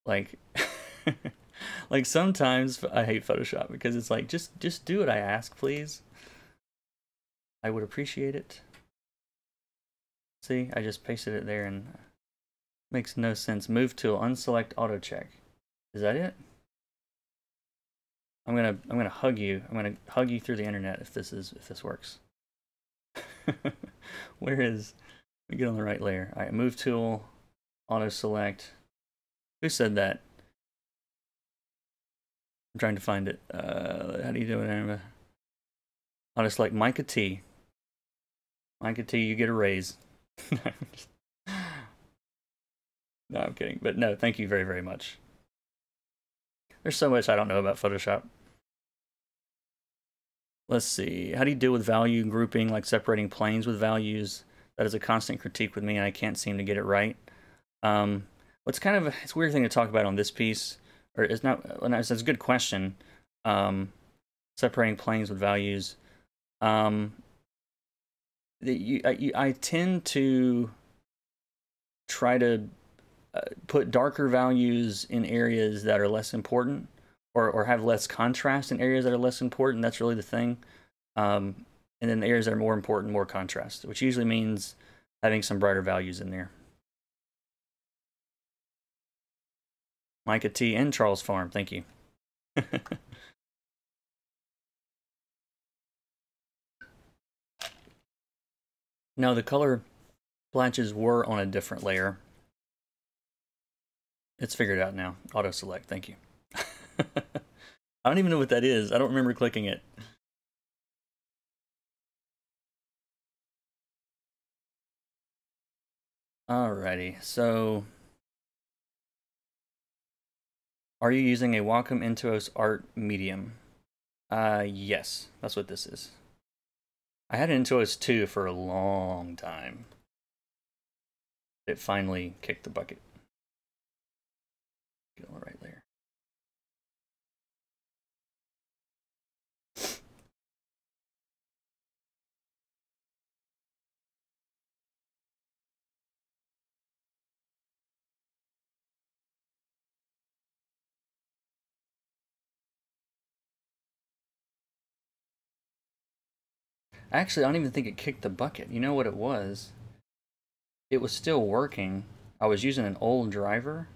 Like, like sometimes I hate Photoshop because it's like, just do what I ask, please. I would appreciate it. See, I just pasted it there and makes no sense. Move tool, unselect auto check. Is that it? I'm gonna hug you. I'm gonna hug you through the internet if this works. Where is? Let me get on the right layer. All right, move tool, auto select. Who said that? I'm trying to find it. How do you do it? Auto select Micah T. Micah T, you get a raise. No, I'm kidding. But no, thank you very, very much. There's so much I don't know about Photoshop. Let's see. How do you deal with value grouping, like separating planes with values? That is a constant critique with me, and I can't seem to get it right. What's kind of it's a weird thing to talk about on this piece, or it's not. It's a good question. Separating planes with values. I tend to try to put darker values in areas that are less important, or have less contrast in areas that are less important. That's really the thing. And then the areas that are more important, more contrast, which usually means having some brighter values in there. Micah T and Charles Farm, thank you. No, the color blanches were on a different layer. It's figured out now. Auto select, thank you. I don't even know what that is. I don't remember clicking it. Alrighty, so are you using a Wacom Intuos Art Medium? Yes, that's what this is. I had an Intuos 2 for a long time. It finally kicked the bucket. Get on the right layer. Actually, I don't even think it kicked the bucket. You know what it was? It was still working. I was using an old driver,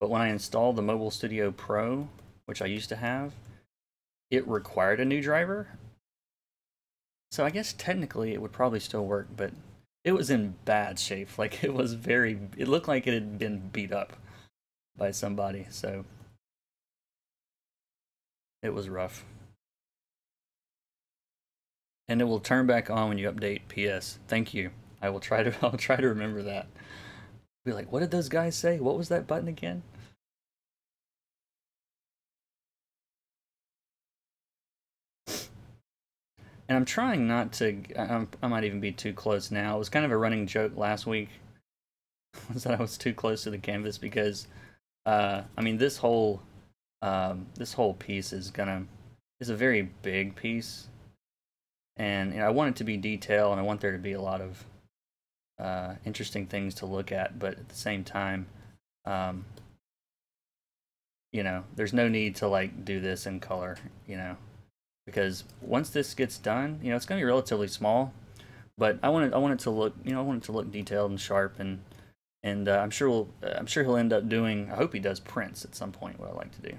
but when I installed the Mobile Studio Pro, which I used to have, it required a new driver. So I guess technically it would probably still work, but it was in bad shape. Like it looked like it had been beat up by somebody, so it was rough. And it will turn back on when you update PS. Thank you. I'll try to remember that. Be like, what did those guys say? What was that button again? And I'm trying not to, I might even be too close now. It was kind of a running joke last week, was that I was too close to the canvas because, I mean, this whole piece is a very big piece. And you know, I want it to be detail, and I want there to be a lot of interesting things to look at, but at the same time, you know, there's no need to like do this in color, you know, because once this gets done, you know, it's going to be relatively small, but I want it to look, you know, I want it to look detailed and sharp, and I'm sure he'll end up doing. I hope he does prints at some point. What I like to do,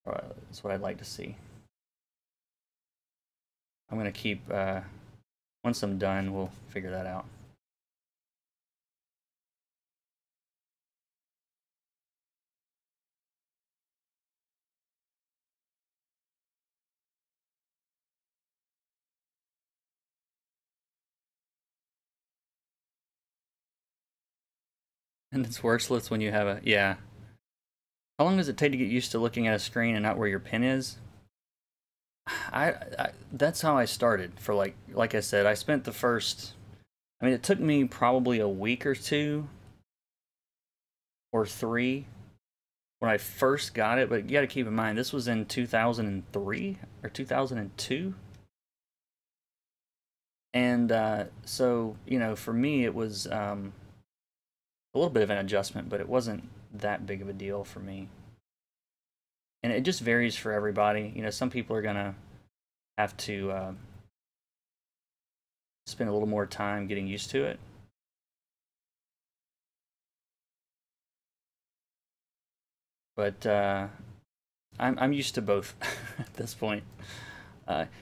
that's what I'd like to see. I'm gonna keep. Once I'm done, we'll figure that out. And it's worthless when you have a, yeah. How long does it take to get used to looking at a screen and not where your pen is? That's how I started. For like I said, I spent the first. I mean, it took me probably a week or two or three when I first got it. But you got to keep in mind, this was in 2003 or 2002. And so, you know, for me, it was a little bit of an adjustment, but it wasn't that big of a deal for me. And it just varies for everybody. You know, some people are gonna have to spend a little more time getting used to it. but I'm used to both at this point.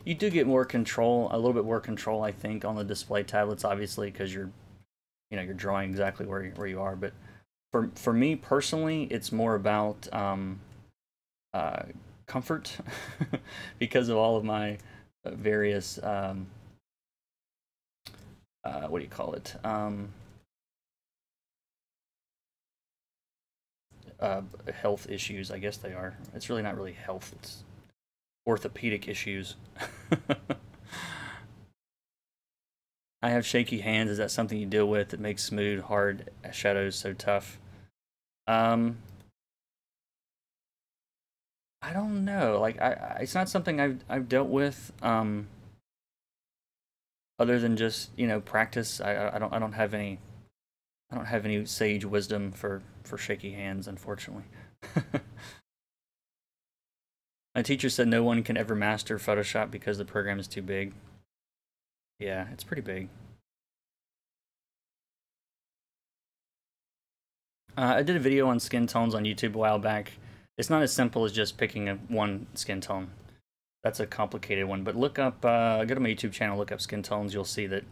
You do get more control, a little bit more control, I think, on the display tablets, obviously, because you're drawing exactly where you are. But for me personally, it's more about comfort because of all of my various what do you call it? Health issues, I guess they are. It's really not really health, it's orthopedic issues. I have shaky hands. Is that something you deal with that makes smooth, hard shadows so tough? Um, I don't know. Like, it's not something I've dealt with. Other than just practice. I don't have any sage wisdom for shaky hands, unfortunately. My teacher said no one can ever master Photoshop because the program is too big. Yeah, it's pretty big. I did a video on skin tones on YouTube a while back. It's not as simple as just picking one skin tone. That's a complicated one. But look up, go to my YouTube channel, look up skin tones. You'll see that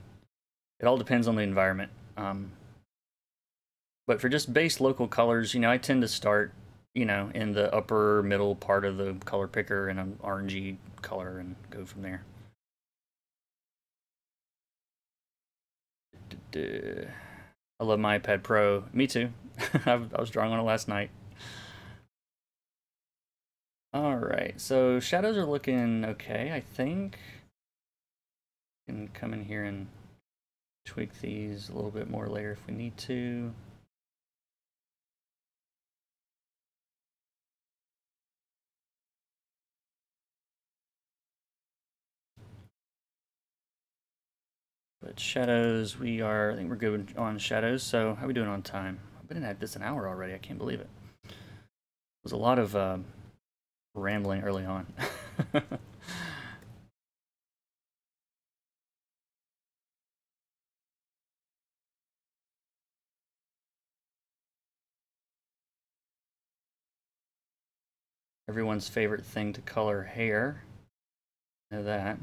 it all depends on the environment. But for just base local colors, I tend to start, in the upper middle part of the color picker in an orangey color and go from there. I love my iPad Pro. Me too. I was drawing on it last night. Alright, so shadows are looking okay, I think. Can come in here and tweak these a little bit more later if we need to. But shadows, I think we're good on shadows. So how are we doing on time? I've been at this an hour already. I can't believe it. There's a lot of rambling early on. Everyone's favorite thing to color hair. Know that.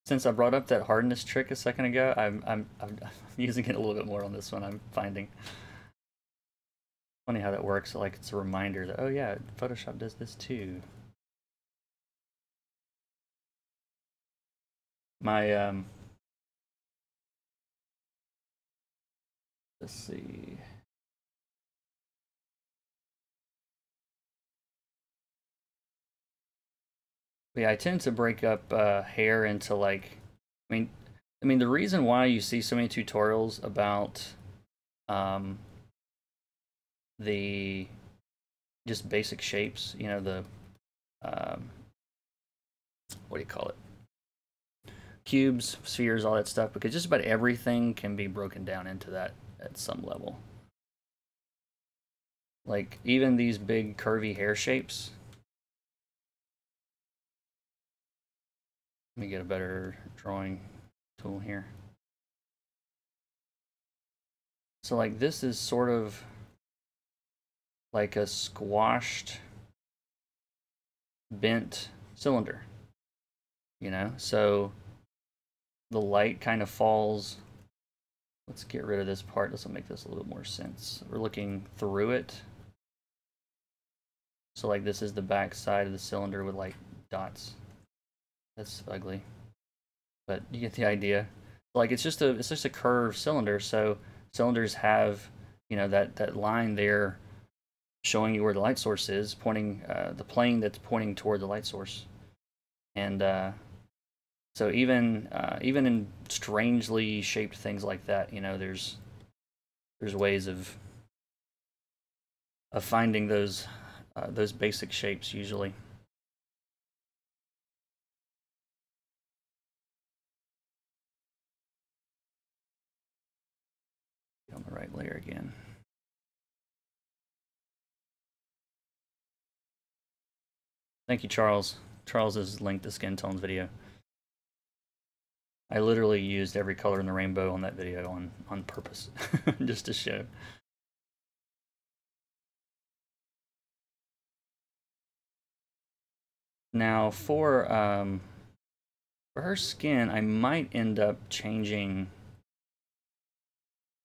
Since I brought up that hardness trick a second ago, I'm using it a little bit more on this one. I'm finding funny how that works. Like it's a reminder that, oh yeah, Photoshop does this too. My let's see. Yeah, I tend to break up hair into like, I mean the reason why you see so many tutorials about um, the just basic shapes, the um, what do you call it? Cubes, spheres, all that stuff, because just about everything can be broken down into that at some level. Like even these big curvy hair shapes. Let me get a better drawing tool here. So like this is sort of like a squashed, bent cylinder, so the light kind of falls. Let's get rid of this part. This will make this a little more sense. We're looking through it. So like this is the back side of the cylinder with like dots. That's ugly, but you get the idea. Like it's just a curved cylinder, so cylinders have that line there showing you where the light source is, pointing the plane that's pointing toward the light source. And so even in strangely shaped things like that, there's ways of finding those basic shapes usually. On the right layer again. Thank you, Charles. Charles has linked the skin tones video. I literally used every color in the rainbow on that video on purpose, just to show. Now for her skin, I might end up changing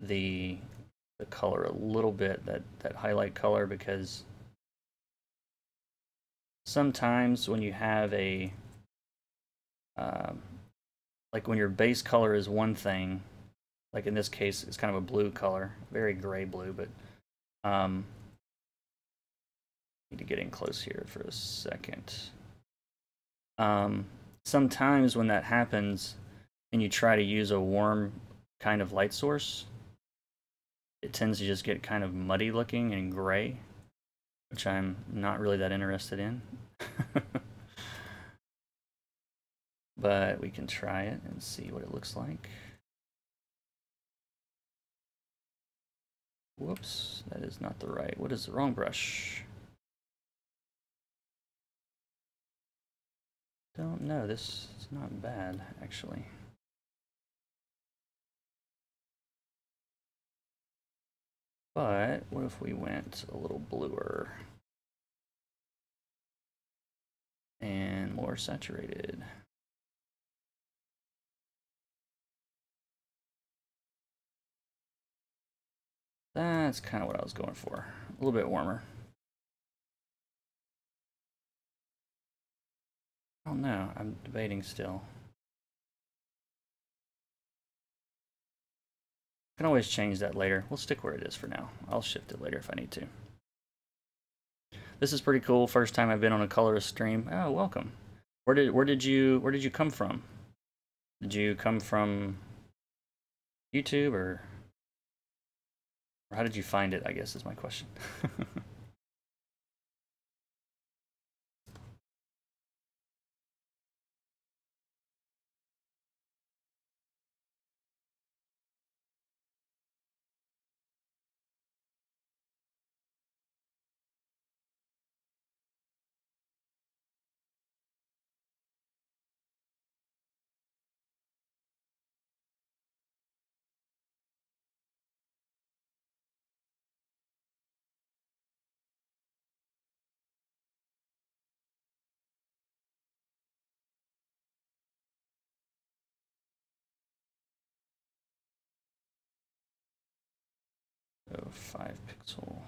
the color a little bit, that highlight color, because sometimes when you have a like when your base color is one thing, like in this case it's kind of a blue color, very gray blue, but need to get in close here for a second. Sometimes when that happens and you try to use a warm kind of light source, it tends to just get kind of muddy looking and gray, which I'm not really that interested in. But we can try it and see what it looks like. Whoops, that is not the right. What is the wrong brush? Don't know. This is not bad, actually. But what if we went a little bluer and more saturated? That's kind of what I was going for. A little bit warmer. I don't know. I'm debating still. I can always change that later. We'll stick where it is for now. I'll shift it later if I need to. This is pretty cool. First time I've been on a colorist stream. Oh, welcome. Where did you come from? Did you come from YouTube or how did you find it, I guess is my question. Oh, 5 pixel.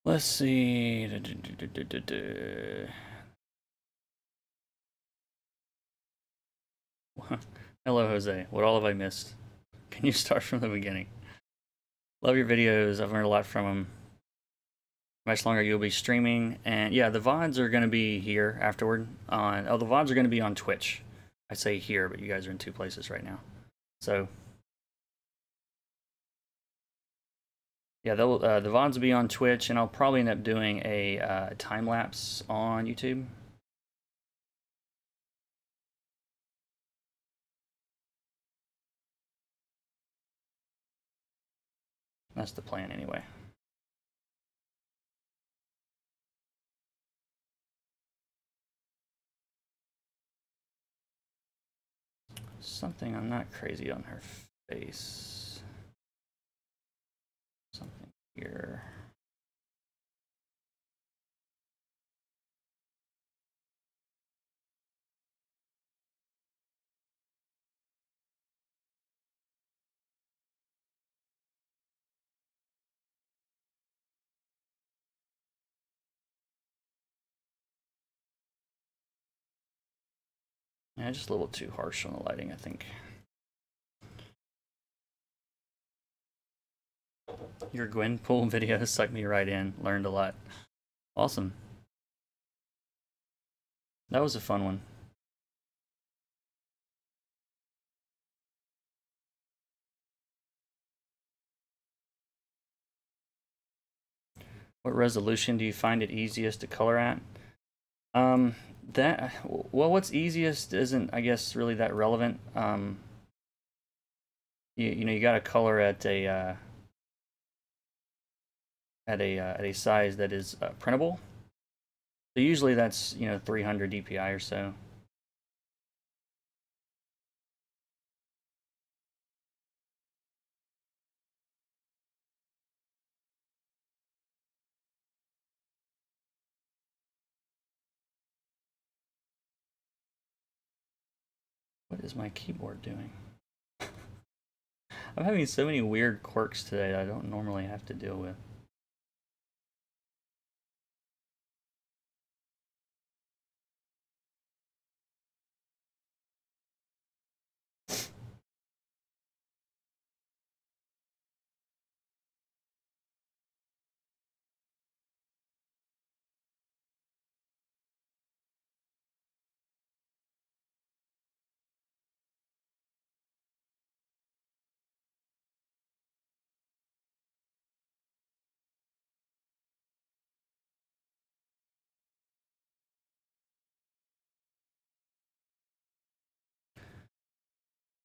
Let's see. Hello, Jose. What all have I missed? Can you start from the beginning? Love your videos. I've learned a lot from them. How much longer you'll be streaming? And yeah, the VODs are going to be here afterward. The VODs are going to be on Twitch. I say here, but you guys are in 2 places right now. So yeah, the VODs will be on Twitch, and I'll probably end up doing a time lapse on YouTube. That's the plan anyway. Something, I'm not crazy on her face. Something here. Yeah, just a little too harsh on the lighting, I think. Your Gwenpool video sucked me right in. Learned a lot. Awesome. That was a fun one. What resolution do you find it easiest to color at? That, well, what's easiest isn't, I guess, really that relevant. You know, you got to color at a size that is printable. So usually that's, you know, 300 DPI or so. What is my keyboard doing? I'm having so many weird quirks today that I don't normally have to deal with.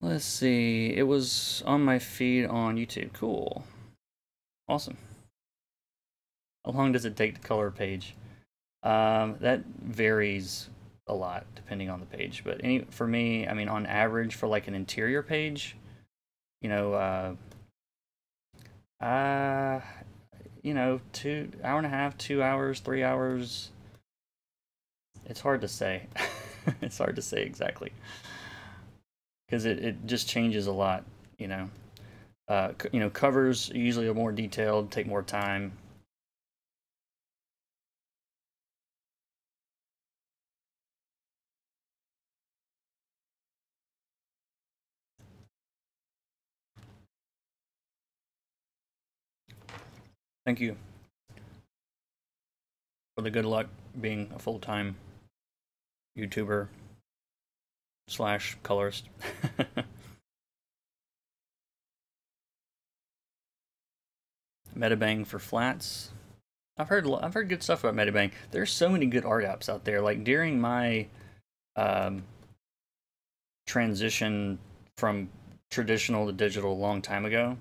Let's see. It was on my feed on YouTube. Cool. Awesome. How long does it take to color a page? That varies a lot depending on the page. But for me, I mean, on average, for like an interior page, you know, uh, you know, 2 hour and a half, 2 hours, 3 hours. It's hard to say. It's hard to say exactly because it just changes a lot. You know, you know, covers usually are more detailed, take more time. Thank you for the good luck being a full-time YouTuber slash colorist. Metabang for flats. I've heard good stuff about Metabang. There's so many good art apps out there. Like during my um, transition from traditional to digital a long time ago,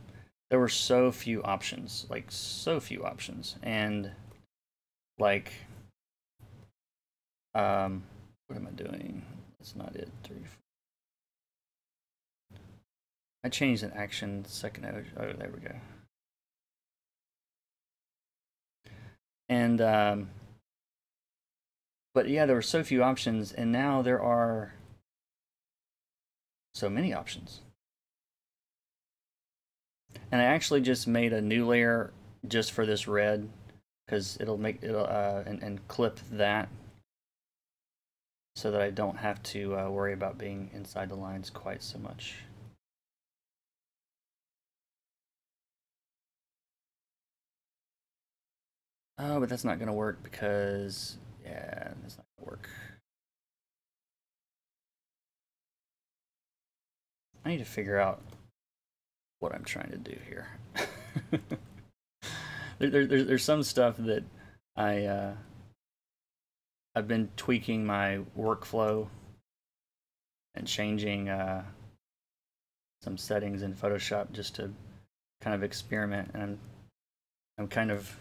there were so few options, like so few options, and like what am I doing? That's not it. I changed an action second. Oh, there we go. And but yeah, there were so few options, and now there are so many options. And I actually just made a new layer just for this red because it'll and clip that so that I don't have to worry about being inside the lines quite so much. Oh, but that's not gonna work because yeah, that's not gonna work. I need to figure out what I'm trying to do here. There's some stuff that I I've been tweaking my workflow and changing some settings in Photoshop just to kind of experiment, and I'm kind of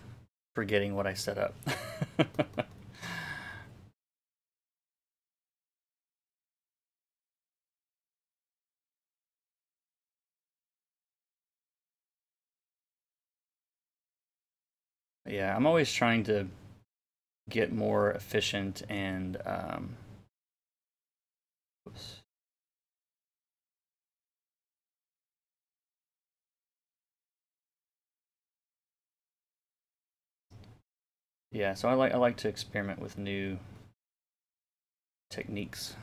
forgetting what I set up. Yeah, I'm always trying to get more efficient and oops. Yeah, so I like to experiment with new techniques.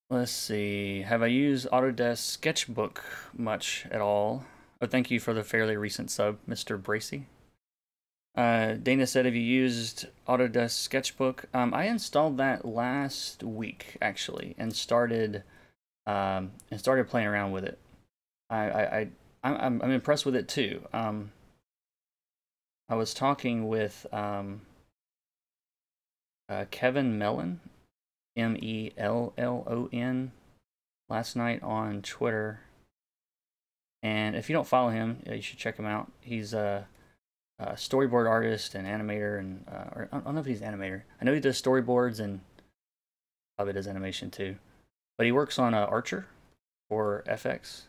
Let's see. Have I used Autodesk Sketchbook much at all? Oh, thank you for the fairly recent sub, Mr. Bracy. Dana said, have you used Autodesk Sketchbook? I installed that last week, actually, and started playing around with it. I I'm impressed with it too. I was talking with Kevin Mellon, Mellon, last night on Twitter. And if you don't follow him, you should check him out. He's a storyboard artist and animator, and or I don't know if he's an animator. I know he does storyboards and probably does animation too. But he works on Archer for FX,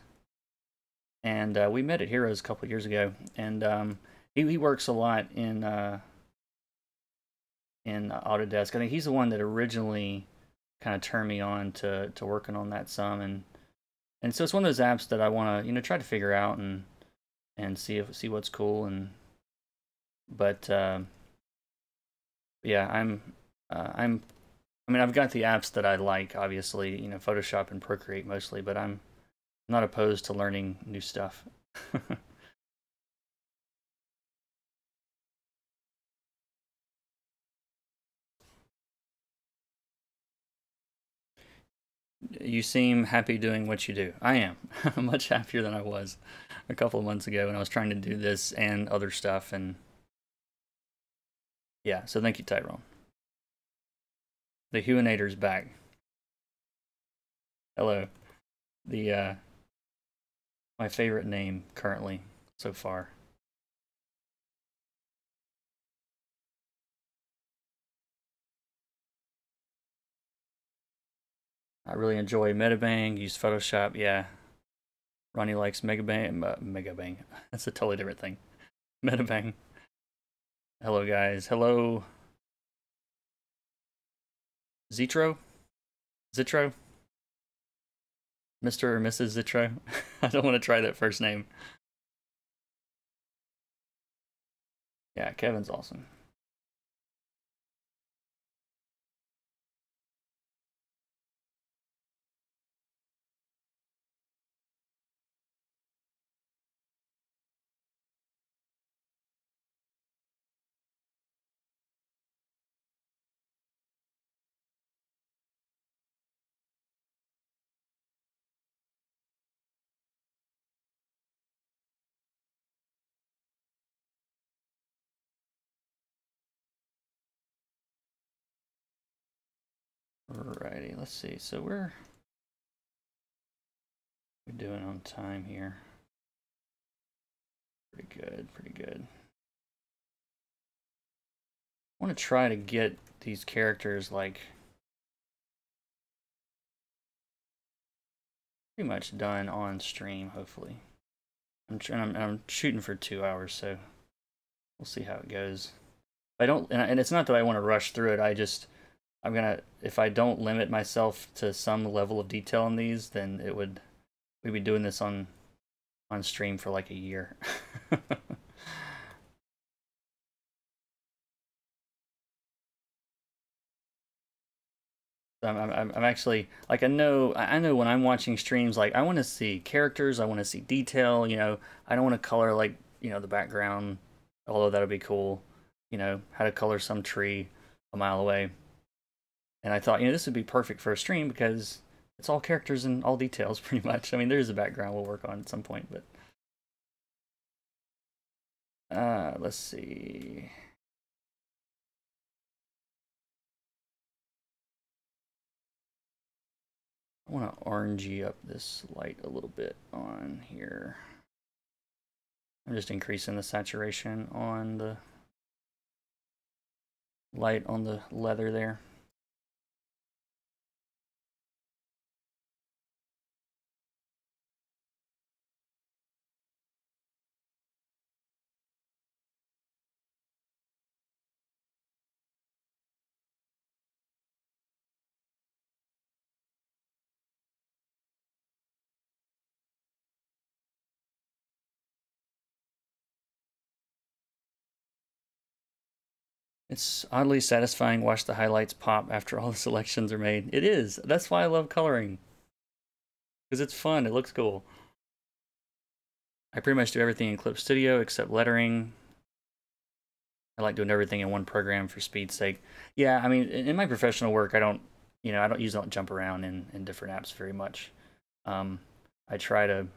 and we met at Heroes a couple years ago. And he works a lot in Autodesk. I think he's the one that originally kind of turned me on to working on that some, and so it's one of those apps that I want to try to figure out and see what's cool. And but yeah, I mean, I've got the apps that I like, obviously, Photoshop and Procreate mostly, but I'm not opposed to learning new stuff. You seem happy doing what you do. I am. I'm much happier than I was a couple of months ago when I was trying to do this and other stuff. And yeah, so thank you, Tyrone. The Huinator's back. Hello. The my favorite name currently so far. I really enjoy Metabang, use Photoshop, yeah. Ronnie likes Megabang, Megabang. That's a totally different thing. Metabang. Hello, guys. Hello. Zitro? Zitro? Mr. or Mrs. Zitro? I don't want to try that first name. Yeah, Kevin's awesome. Alrighty, let's see. So we're doing on time here. Pretty good, pretty good. I want to try to get these characters like pretty much done on stream, hopefully. I'm shooting for 2 hours, so we'll see how it goes. I don't, and it's not that I want to rush through it. I'm gonna, if I don't limit myself to some level of detail on these, then we'd be doing this on stream for like a year. I'm actually like I know when I'm watching streams, like I want to see characters, I want to see detail. I don't want to color like the background, although that would be cool. How to color some tree a mile away. And I thought this would be perfect for a stream because it's all characters and all details pretty much. I mean, there's a background we'll work on at some point, but let's see. I want to orangey up this light a little bit on here. I'm just increasing the saturation on the light on the leather there. It's oddly satisfying to watch the highlights pop after all the selections are made. It is. That's why I love coloring. Because it's fun. It looks cool. I pretty much do everything in Clip Studio except lettering. I like doing everything in one program for speed's sake. Yeah, I mean, in my professional work, I don't jump around in different apps very much. I try to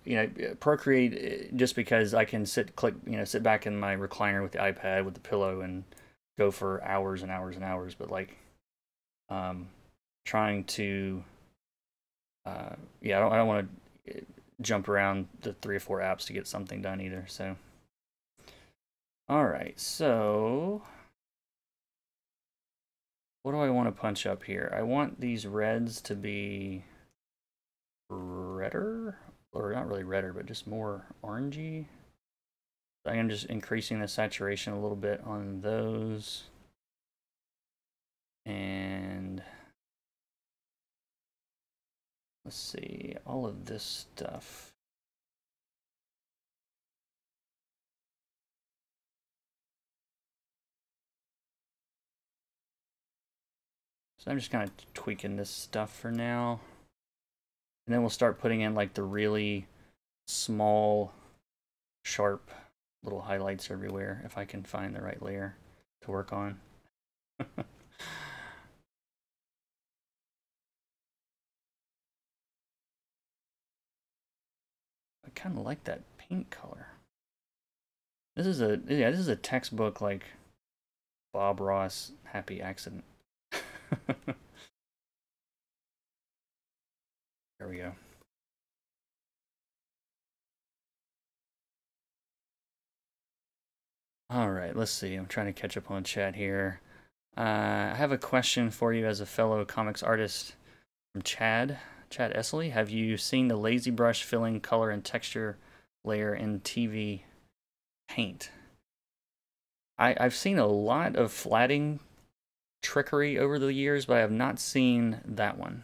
you know, Procreate just because I can sit back in my recliner with the iPad with the pillow and go for hours and hours and hours. But like, trying to, yeah, I don't want to jump around the 3 or 4 apps to get something done either. So, all right, so what do I want to punch up here? I want these reds to be redder, or not really redder, but just more orangey. I am just increasing the saturation a little bit on those. And let's see, all of this stuff. So I'm just kind of tweaking this stuff for now. And then we'll start putting in like the really small, sharp little highlights everywhere if I can find the right layer to work on. I kind of like that paint color. This is a textbook like Bob Ross happy accident. There we go. All right, let's see. I'm trying to catch up on chat here. I have a question for you as a fellow comics artist from Chad Essley. Have you seen the lazy brush filling color and texture layer in TV Paint? I've seen a lot of flatting trickery over the years, but I have not seen that one.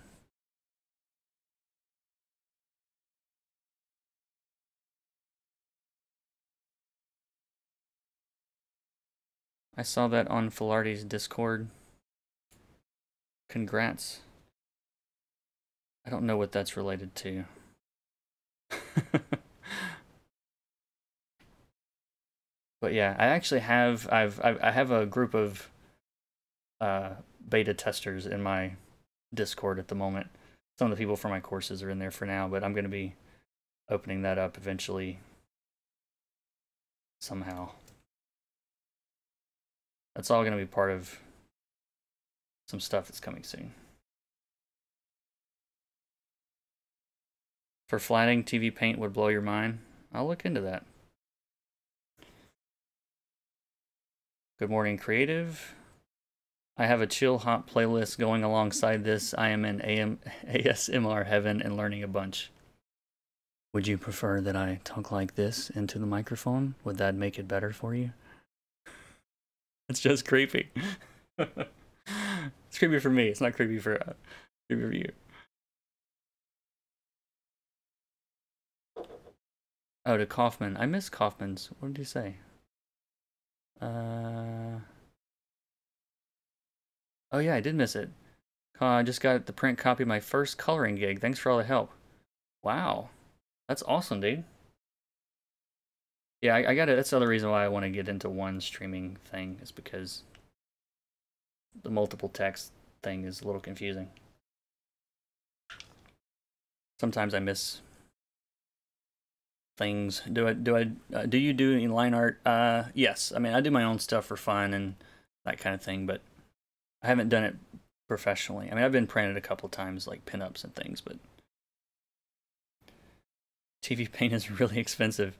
I saw that on Filarti's Discord. Congrats. I don't know what that's related to. But yeah, I actually have I have a group of beta testers in my Discord at the moment. Some of the people from my courses are in there for now, but I'm going to be opening that up eventually somehow. That's all going to be part of some stuff that's coming soon. For flatting, TV Paint would blow your mind. I'll look into that. Good morning, creative. I have a chill hop playlist going alongside this. I am in ASMR heaven and learning a bunch. Would you prefer that I talk like this into the microphone? Would that make it better for you? It's just creepy. It's creepy for me. It's not creepy for you. Oh, to Kaufman. I miss Kaufman's. What did you say? Oh yeah, I did miss it. I just got the print copy of my first coloring gig. Thanks for all the help. Wow. That's awesome, dude. Yeah, I got it. That's the other reason why I want to get into one streaming thing, is because the multiple text thing is a little confusing. Sometimes I miss things. Do you do any line art? Yes. I mean, I do my own stuff for fun and that kind of thing, but I haven't done it professionally. I mean, I've been printed a couple times, like pinups and things, but TV Paint is really expensive.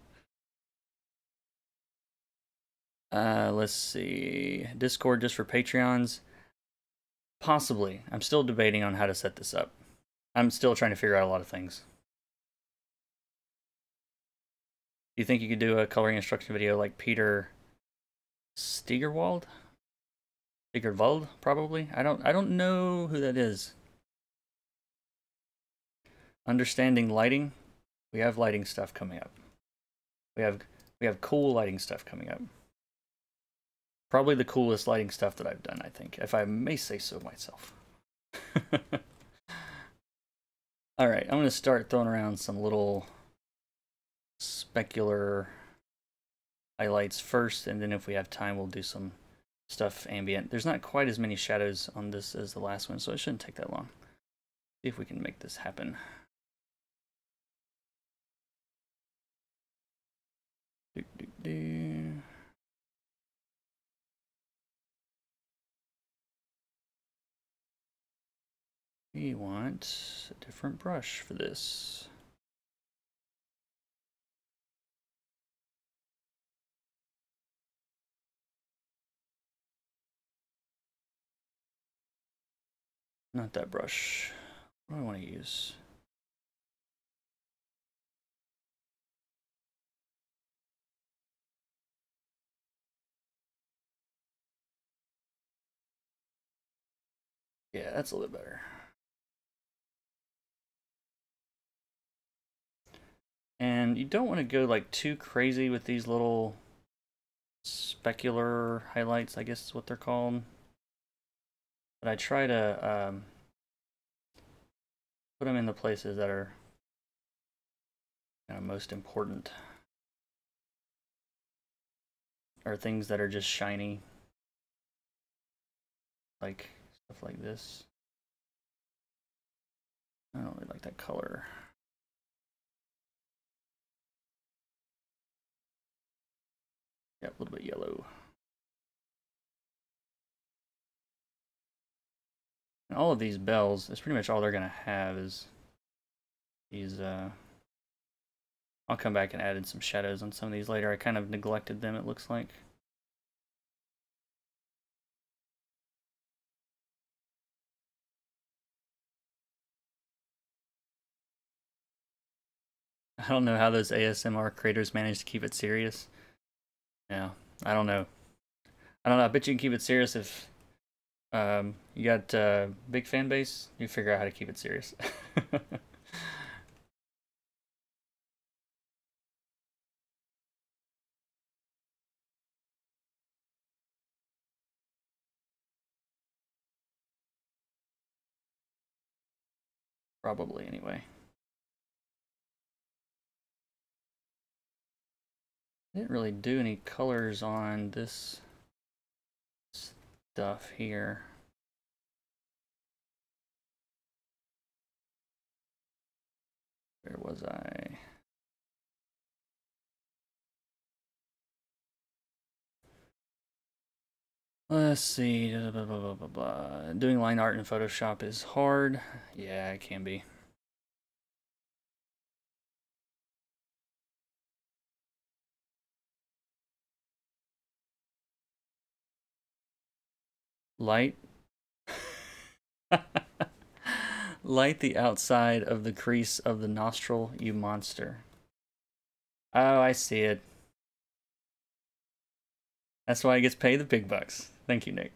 Let's see. Discord just for Patreons? Possibly. I'm still debating on how to set this up. I'm still trying to figure out a lot of things. Do you think you could do a coloring instruction video like Peter Steigerwald? Steigerwald, probably? I don't know who that is. Understanding lighting? We have lighting stuff coming up. We have cool lighting stuff coming up. Probably the coolest lighting stuff that I've done, I think, if I may say so myself. All right, I'm going to start throwing around some little specular highlights first, and then if we have time, we'll do some stuff ambient. There's not quite as many shadows on this as the last one, so it shouldn't take that long. See if we can make this happen. We want a different brush for this. Not that brush. What do I want to use? Yeah, that's a little bit better. And you don't want to go like too crazy with these little specular highlights, I guess is what they're called. But I try to put them in the places that are kind of most important. Or things that are just shiny. Like stuff like this. I don't really like that color. Yeah, a little bit yellow. And all of these bells, that's pretty much all they're gonna have is these I'll come back and add in some shadows on some of these later. I kind of neglected them, it looks like. I don't know how those ASMR creators manage to keep it serious. Yeah, I don't know. I don't know. I bet you can keep it serious if you got a big fan base. You figure out how to keep it serious. Probably, anyway. I didn't really do any colors on this stuff here. Where was I? Let's see. Blah, blah, blah, blah, blah. Doing line art in Photoshop is hard. Yeah, it can be. Light. Light the outside of the crease of the nostril, you monster. Oh, I see it. That's why he gets paid the big bucks. Thank you, Nick.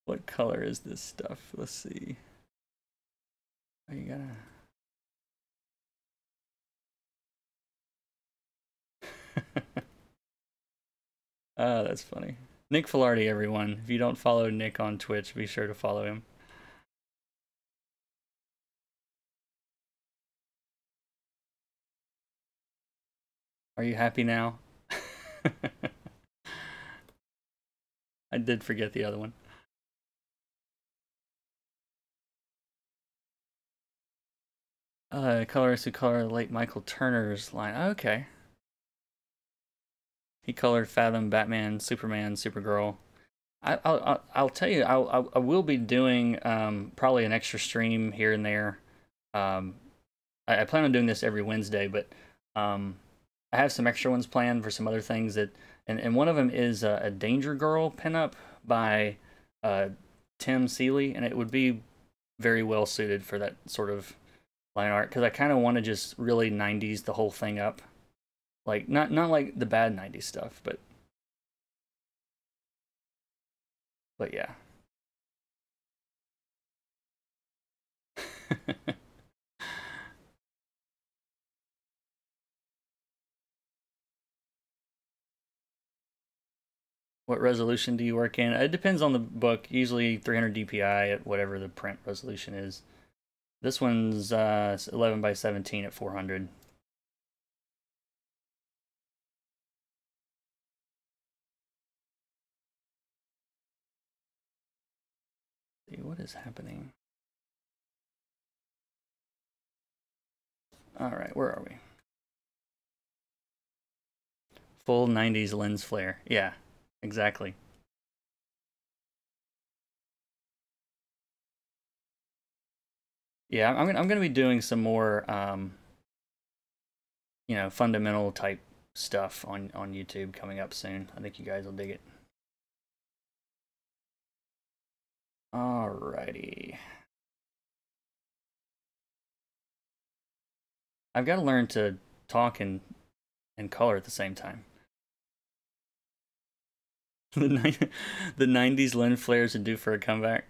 What color is this stuff? Let's see. Oh, you gotta. Oh, that's funny. Nick Filardi, everyone. If you don't follow Nick on Twitch, be sure to follow him. Are you happy now? I did forget the other one. Colorist who colored late Michael Turner's line. Oh, okay. He colored Fathom, Batman, Superman, Supergirl. I'll tell you, I will be doing probably an extra stream here and there. Um, I plan on doing this every Wednesday, but I have some extra ones planned for some other things that, and one of them is a Danger Girl pinup by Tim Seeley, and it would be very well suited for that sort of line art because I kind of want to just really 90s the whole thing up, like not like the bad 90s stuff, but yeah. What resolution do you work in? It depends on the book. Usually 300 DPI at whatever the print resolution is. This one's 11 by 17 at 400. See what is happening. All right, where are we? Full 90s lens flare. Yeah, exactly. Yeah, I'm gonna be doing some more fundamental type stuff on YouTube coming up soon. I think you guys will dig it. Alrighty. I've got to learn to talk and color at the same time. The 90s lens flares are due for a comeback.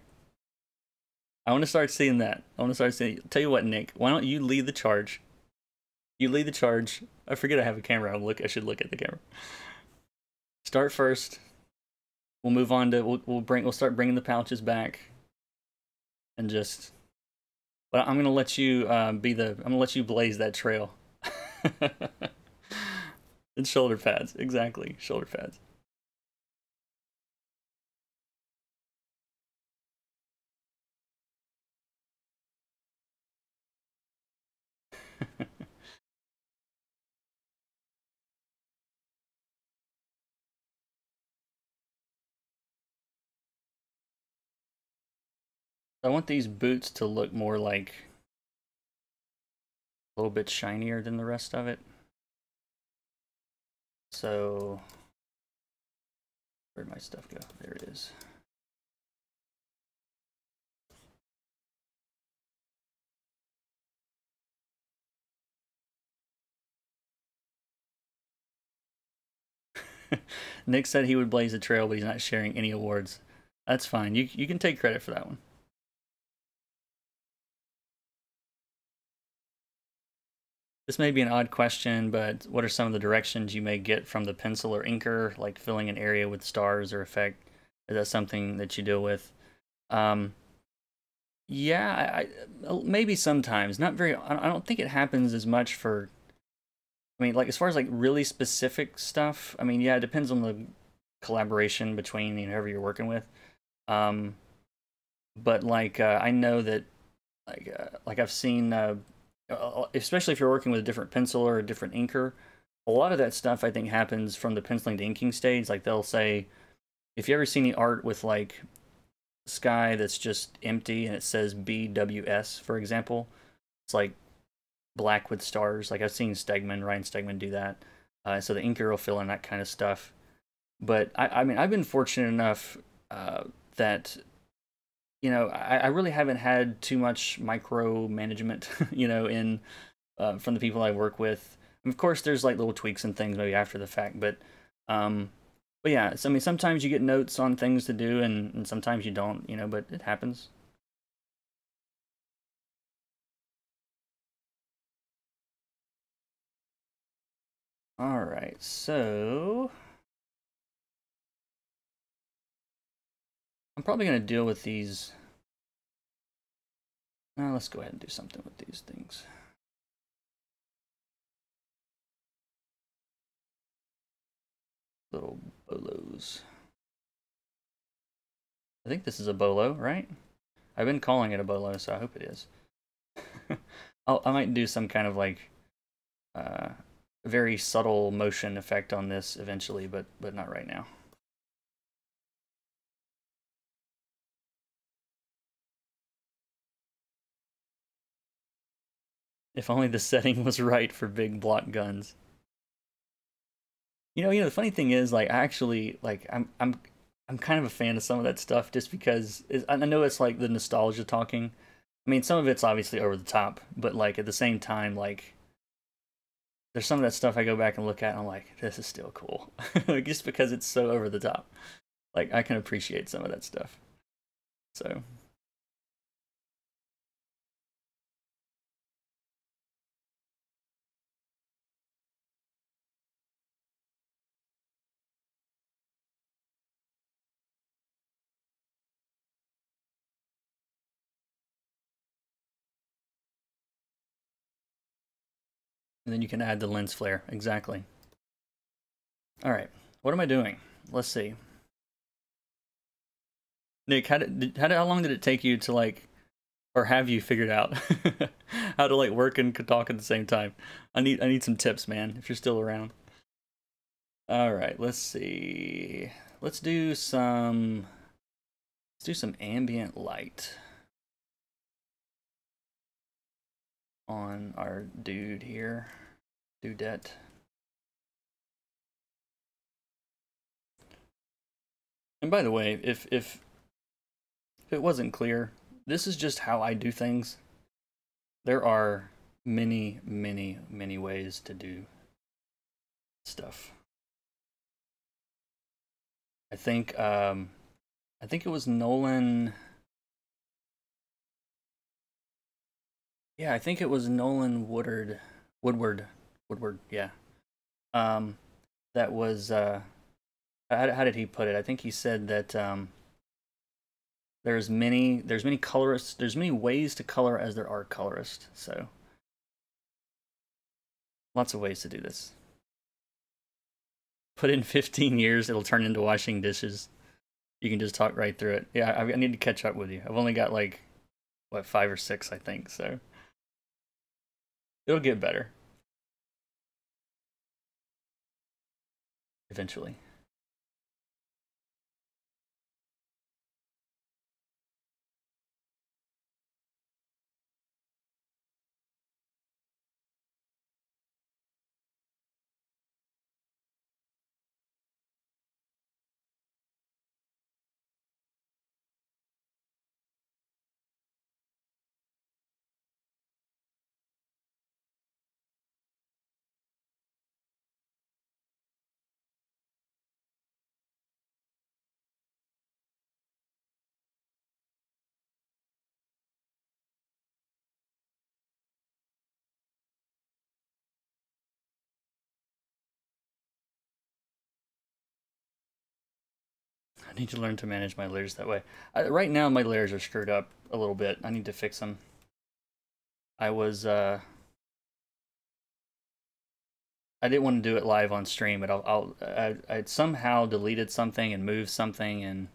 I want to start seeing that. I want to start seeing. Tell you what, Nick, why don't you lead the charge? You lead the charge. I forget I have a camera. I should look at the camera. Start first. We'll move on to we'll start bringing the pouches back, and just. But I'm gonna let you I'm gonna let you blaze that trail. And shoulder pads, exactly, shoulder pads. I want these boots to look more like a little bit shinier than the rest of it. So, where'd my stuff go? There it is. Nick said he would blaze a trail, but he's not sharing any awards. That's fine. You can take credit for that one. This may be an odd question, but what are some of the directions you may get from the pencil or inker, like filling an area with stars or effect? Is that something that you deal with? Um, yeah, maybe sometimes. Not very. I don't think it happens as much for. I mean, like as far as like really specific stuff. I mean, yeah, it depends on the collaboration between whoever you're working with. Um, but like I know that like I've seen especially if you're working with a different pencil or a different inker, a lot of that stuff I think happens from the penciling to inking stage. Like they'll say, if you ever see any art with like sky that's just empty and it says BWS, for example, it's like black with stars. Like I've seen Ryan Stegman do that. So the inker will fill in that kind of stuff. But I mean, I've been fortunate enough that I really haven't had too much micromanagement, in from the people I work with. And of course, there's like little tweaks and things maybe after the fact, but yeah. So I mean, sometimes you get notes on things to do, and sometimes you don't, but it happens. All right, so I'm probably gonna deal with these. Let's go ahead and do something with these things. Little bolos. I think this is a bolo, right? I've been calling it a bolo, so I hope it is. I might do some kind of like very subtle motion effect on this eventually, but not right now. If only the setting was right for big block guns. The funny thing is, like, I actually like I'm kind of a fan of some of that stuff just because I know it's like the nostalgia talking. I mean, some of it's obviously over the top, but like at the same time, like there's some of that stuff I go back and look at and I'm like, this is still cool. Just because it's so over the top. Like I can appreciate some of that stuff. So and then you can add the lens flare. Exactly. All right. What am I doing? Let's see. Nick, how long did it take you to like, or have you figured out how to like work and talk at the same time? I need some tips, man. If you're still around. All right. Let's see. Let's do some ambient light. on our dude here, dudette. And by the way, if it wasn't clear, this is just how I do things. There are many, many, many ways to do stuff. I think it was Nolan. Yeah, I think it was Nolan Woodward, yeah. That was how did he put it? I think he said that there's many colorists, there's many ways to color as there are colorists. So lots of ways to do this. Put in 15 years, it'll turn into washing dishes. You can just talk right through it. Yeah, I need to catch up with you. I've only got like, what, 5 or 6, I think, so it'll get better eventually. I need to learn to manage my layers that way. Right now, my layers are screwed up a little bit. I need to fix them. I was, I didn't want to do it live on stream, but I somehow deleted something and moved something,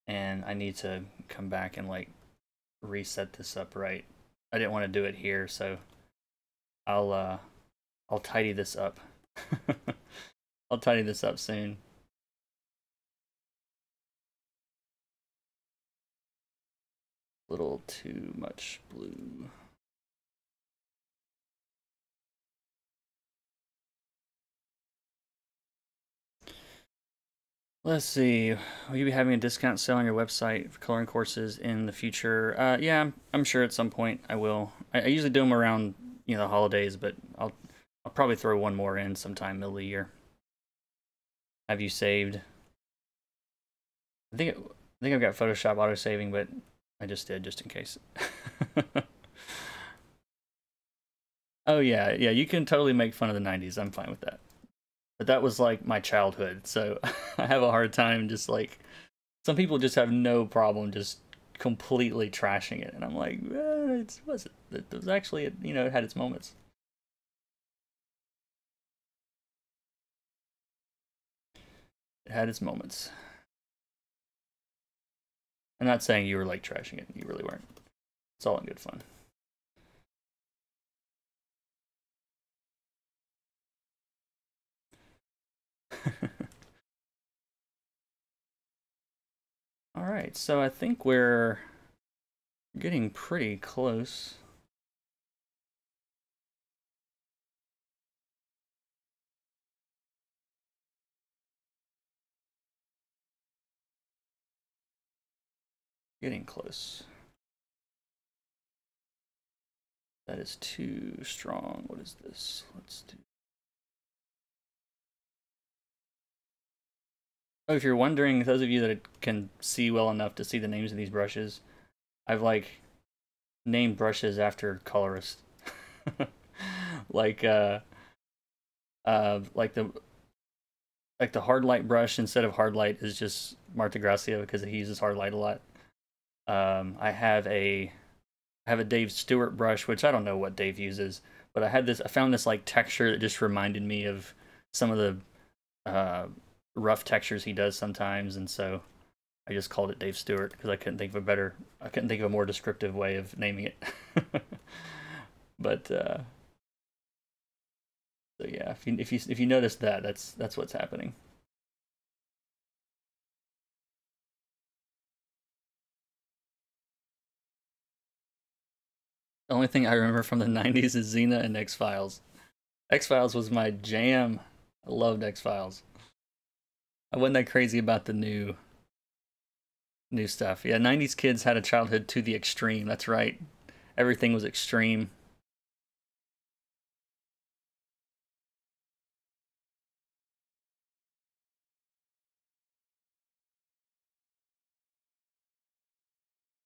and I need to come back and like reset this up right. I didn't want to do it here, so I'll tidy this up. I'll tidy this up soon. Little too much blue. Let's see. Will you be having a discount sale on your website for coloring courses in the future? Yeah, I'm sure at some point I will. I usually do them around the holidays, but I'll probably throw one more in sometime middle of the year. Have you saved? I think I've got Photoshop auto saving, but I just did just in case. Oh yeah, you can totally make fun of the 90s. I'm fine with that. But that was like my childhood, so I have a hard time just like some people just have no problem just completely trashing it, and I'm like, it was actually it had its moments. It had its moments. I'm not saying you were like trashing it. You really weren't. It's all in good fun. All right, so I think we're getting pretty close. Getting close. That is too strong. What is this? Let's do. Oh, if you're wondering, those of you that can see well enough to see the names of these brushes, I've like named brushes after colorists. like like the hard light brush instead of hard light is just Marta Gracia because he uses hard light a lot. I have a Dave Stewart brush, which I don't know what Dave uses, but I found this like texture that just reminded me of some of the rough textures he does sometimes, and so I just called it Dave Stewart because I couldn't think of a more descriptive way of naming it. But so yeah, if you notice that, that's what's happening. The only thing I remember from the 90s is Xena and X-Files. X-Files was my jam. I loved X-Files. I wasn't that crazy about the new stuff. Yeah, 90s kids had a childhood to the extreme. That's right. Everything was extreme.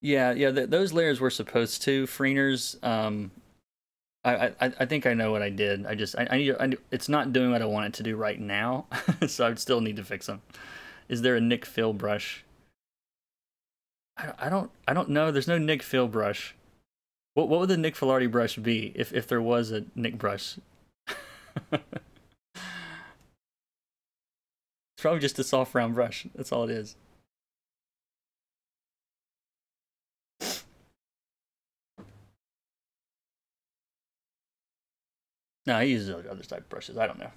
Yeah, yeah, those layers were supposed to Freeners. I think I know what I did. It's not doing what I want it to do right now, so I still need to fix them. Is there a Nick Fill brush? I don't know. There's no Nick Fill brush. What would the Nick Filardi brush be if there was a Nick brush? It's probably just a soft round brush. That's all it is. No, he uses other type of brushes. I don't know.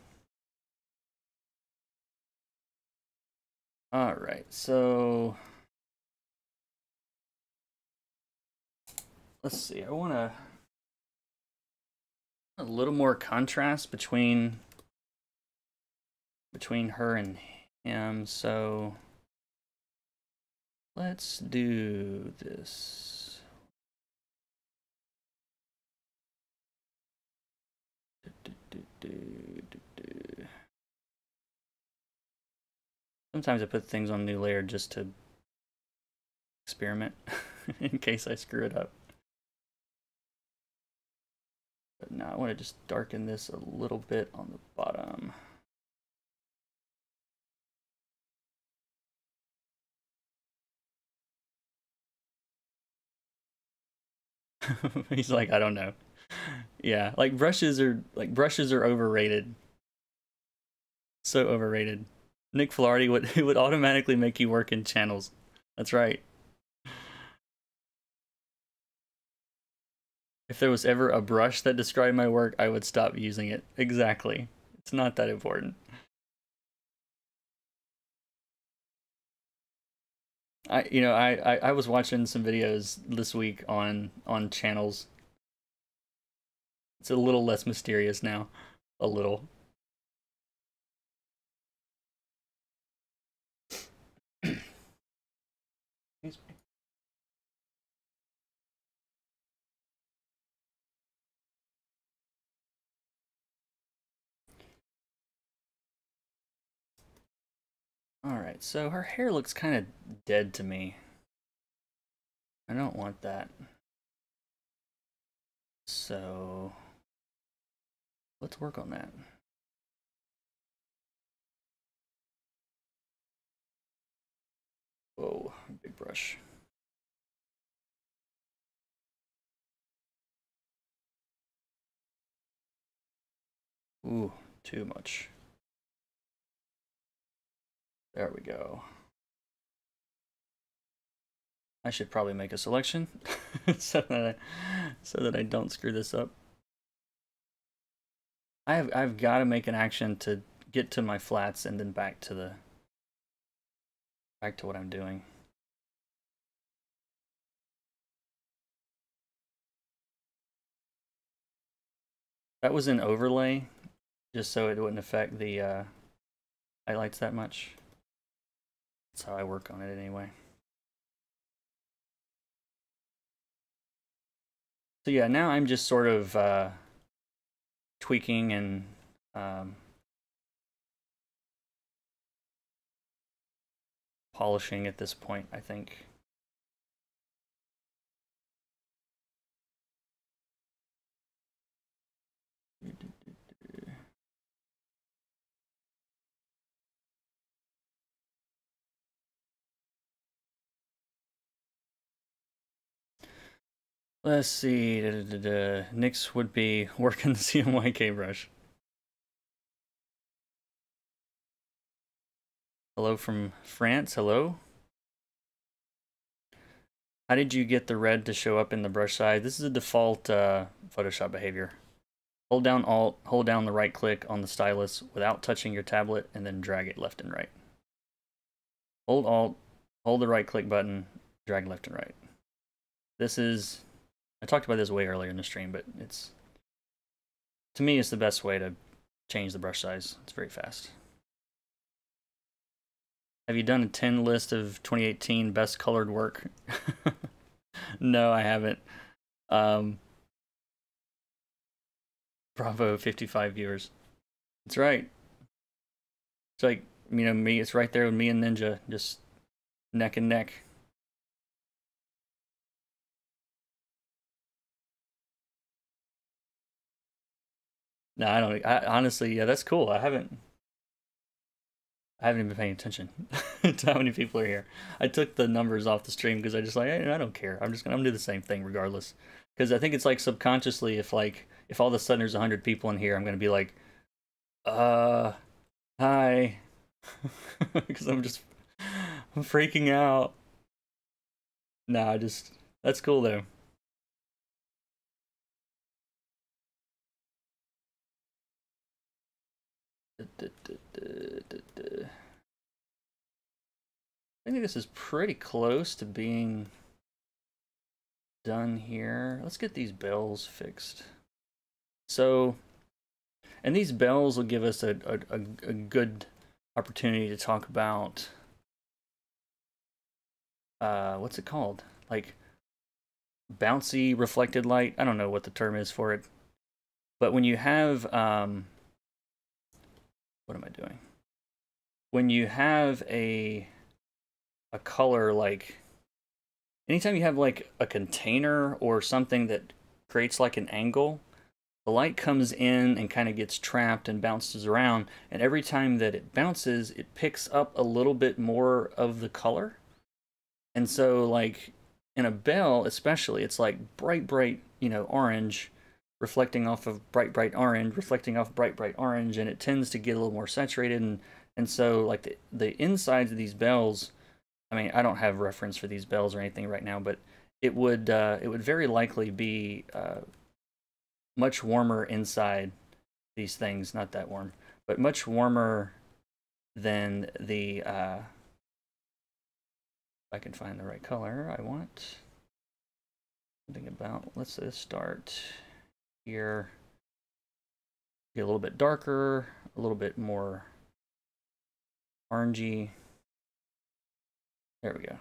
All right, so let's see. I want a little more contrast between her and him. So let's do this. Sometimes I put things on new layer just to experiment in case I screw it up. But now I want to just darken this a little bit on the bottom. He's like, I don't know. Yeah, like brushes are overrated. So overrated. Nick Filardi would automatically make you work in channels. That's right. If there was ever a brush that described my work, I would stop using it. Exactly. It's not that important. I was watching some videos this week on channels. It's a little less mysterious now. A little. Excuse me. Alright, so her hair looks kind of dead to me. I don't want that. So let's work on that. Whoa, big brush. Ooh, too much. There we go. I should probably make a selection so that I don't screw this up. I've got to make an action to get to my flats and then back to what I'm doing. That was an overlay, just so it wouldn't affect the highlights that much. That's how I work on it anyway. So yeah, now I'm just sort of tweaking and polishing at this point, I think. Let's see. Nyx would be working the CMYK brush. Hello from France. Hello. How did you get the red to show up in the brush size? This is a default Photoshop behavior. Hold down Alt, hold down the right click on the stylus without touching your tablet, and then drag it left and right. Hold Alt, hold the right click button, drag left and right. This is I talked about this way earlier in the stream, but it's, to me, it's the best way to change the brush size. It's very fast. Have you done a 10 list of 2018 best colored work? No, I haven't. Bravo, 55 viewers. That's right. It's like, you know, me, it's right there with me and Ninja, just neck and neck. No, I don't. Honestly, yeah, that's cool. I haven't even been paying attention to how many people are here. I took the numbers off the stream because I just like, I don't care. I'm gonna do the same thing regardless. Because I think it's like subconsciously, if all of a sudden there's 100 people in here, I'm gonna be like, hi, because I'm freaking out. Nah, that's cool though. I think this is pretty close to being done here. Let's get these bells fixed. So, and these bells will give us a good opportunity to talk about, what's it called? Like, bouncy reflected light. I don't know what the term is for it. But when you have, what am I doing? When you have a color, like, anytime you have like a container or something that creates like an angle, the light comes in and kind of gets trapped and bounces around, and every time that it bounces, it picks up a little bit more of the color. And so, like, in a bell especially, it's like bright, you know, orange reflecting off of bright orange, reflecting off bright orange, and it tends to get a little more saturated. And so, like, the insides of these bells, I mean, I don't have reference for these bells or anything right now, but it would very likely be much warmer inside these things. Not that warm, but much warmer than the. If I can find the right color I want. Something about. Let's start here. Get a little bit darker, a little bit more orangey. There we go.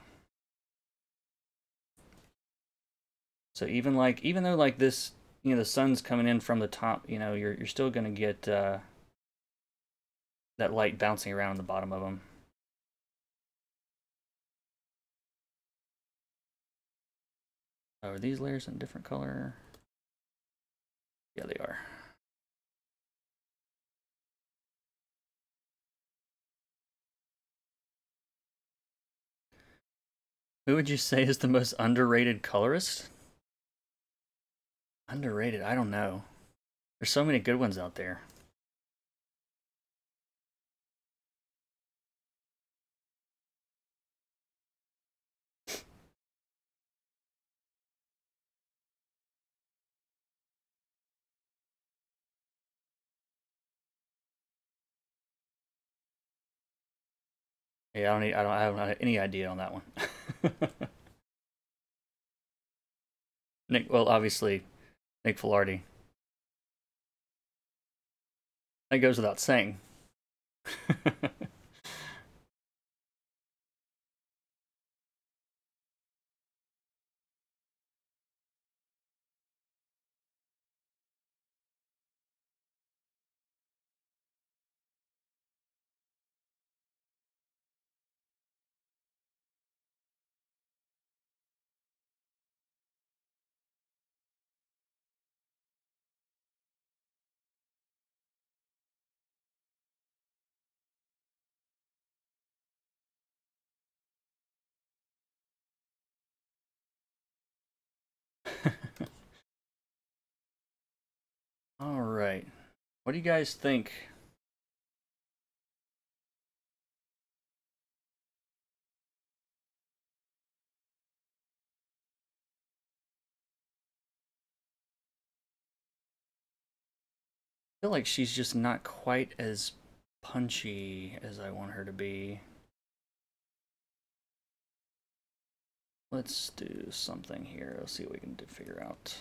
So even though like this, you know, the sun's coming in from the top, you know, you're still gonna get that light bouncing around the bottom of them. Oh, are these layers in a different color? Yeah, they are. Who would you say is the most underrated colorist? Underrated? I don't know. There's so many good ones out there. Yeah, I don't have any idea on that one. Nick, well, obviously, Nick Filardi. That goes without saying. All right. What do you guys think? I feel like she's just not quite as punchy as I want her to be. let's do something here. Let's see what we can figure out.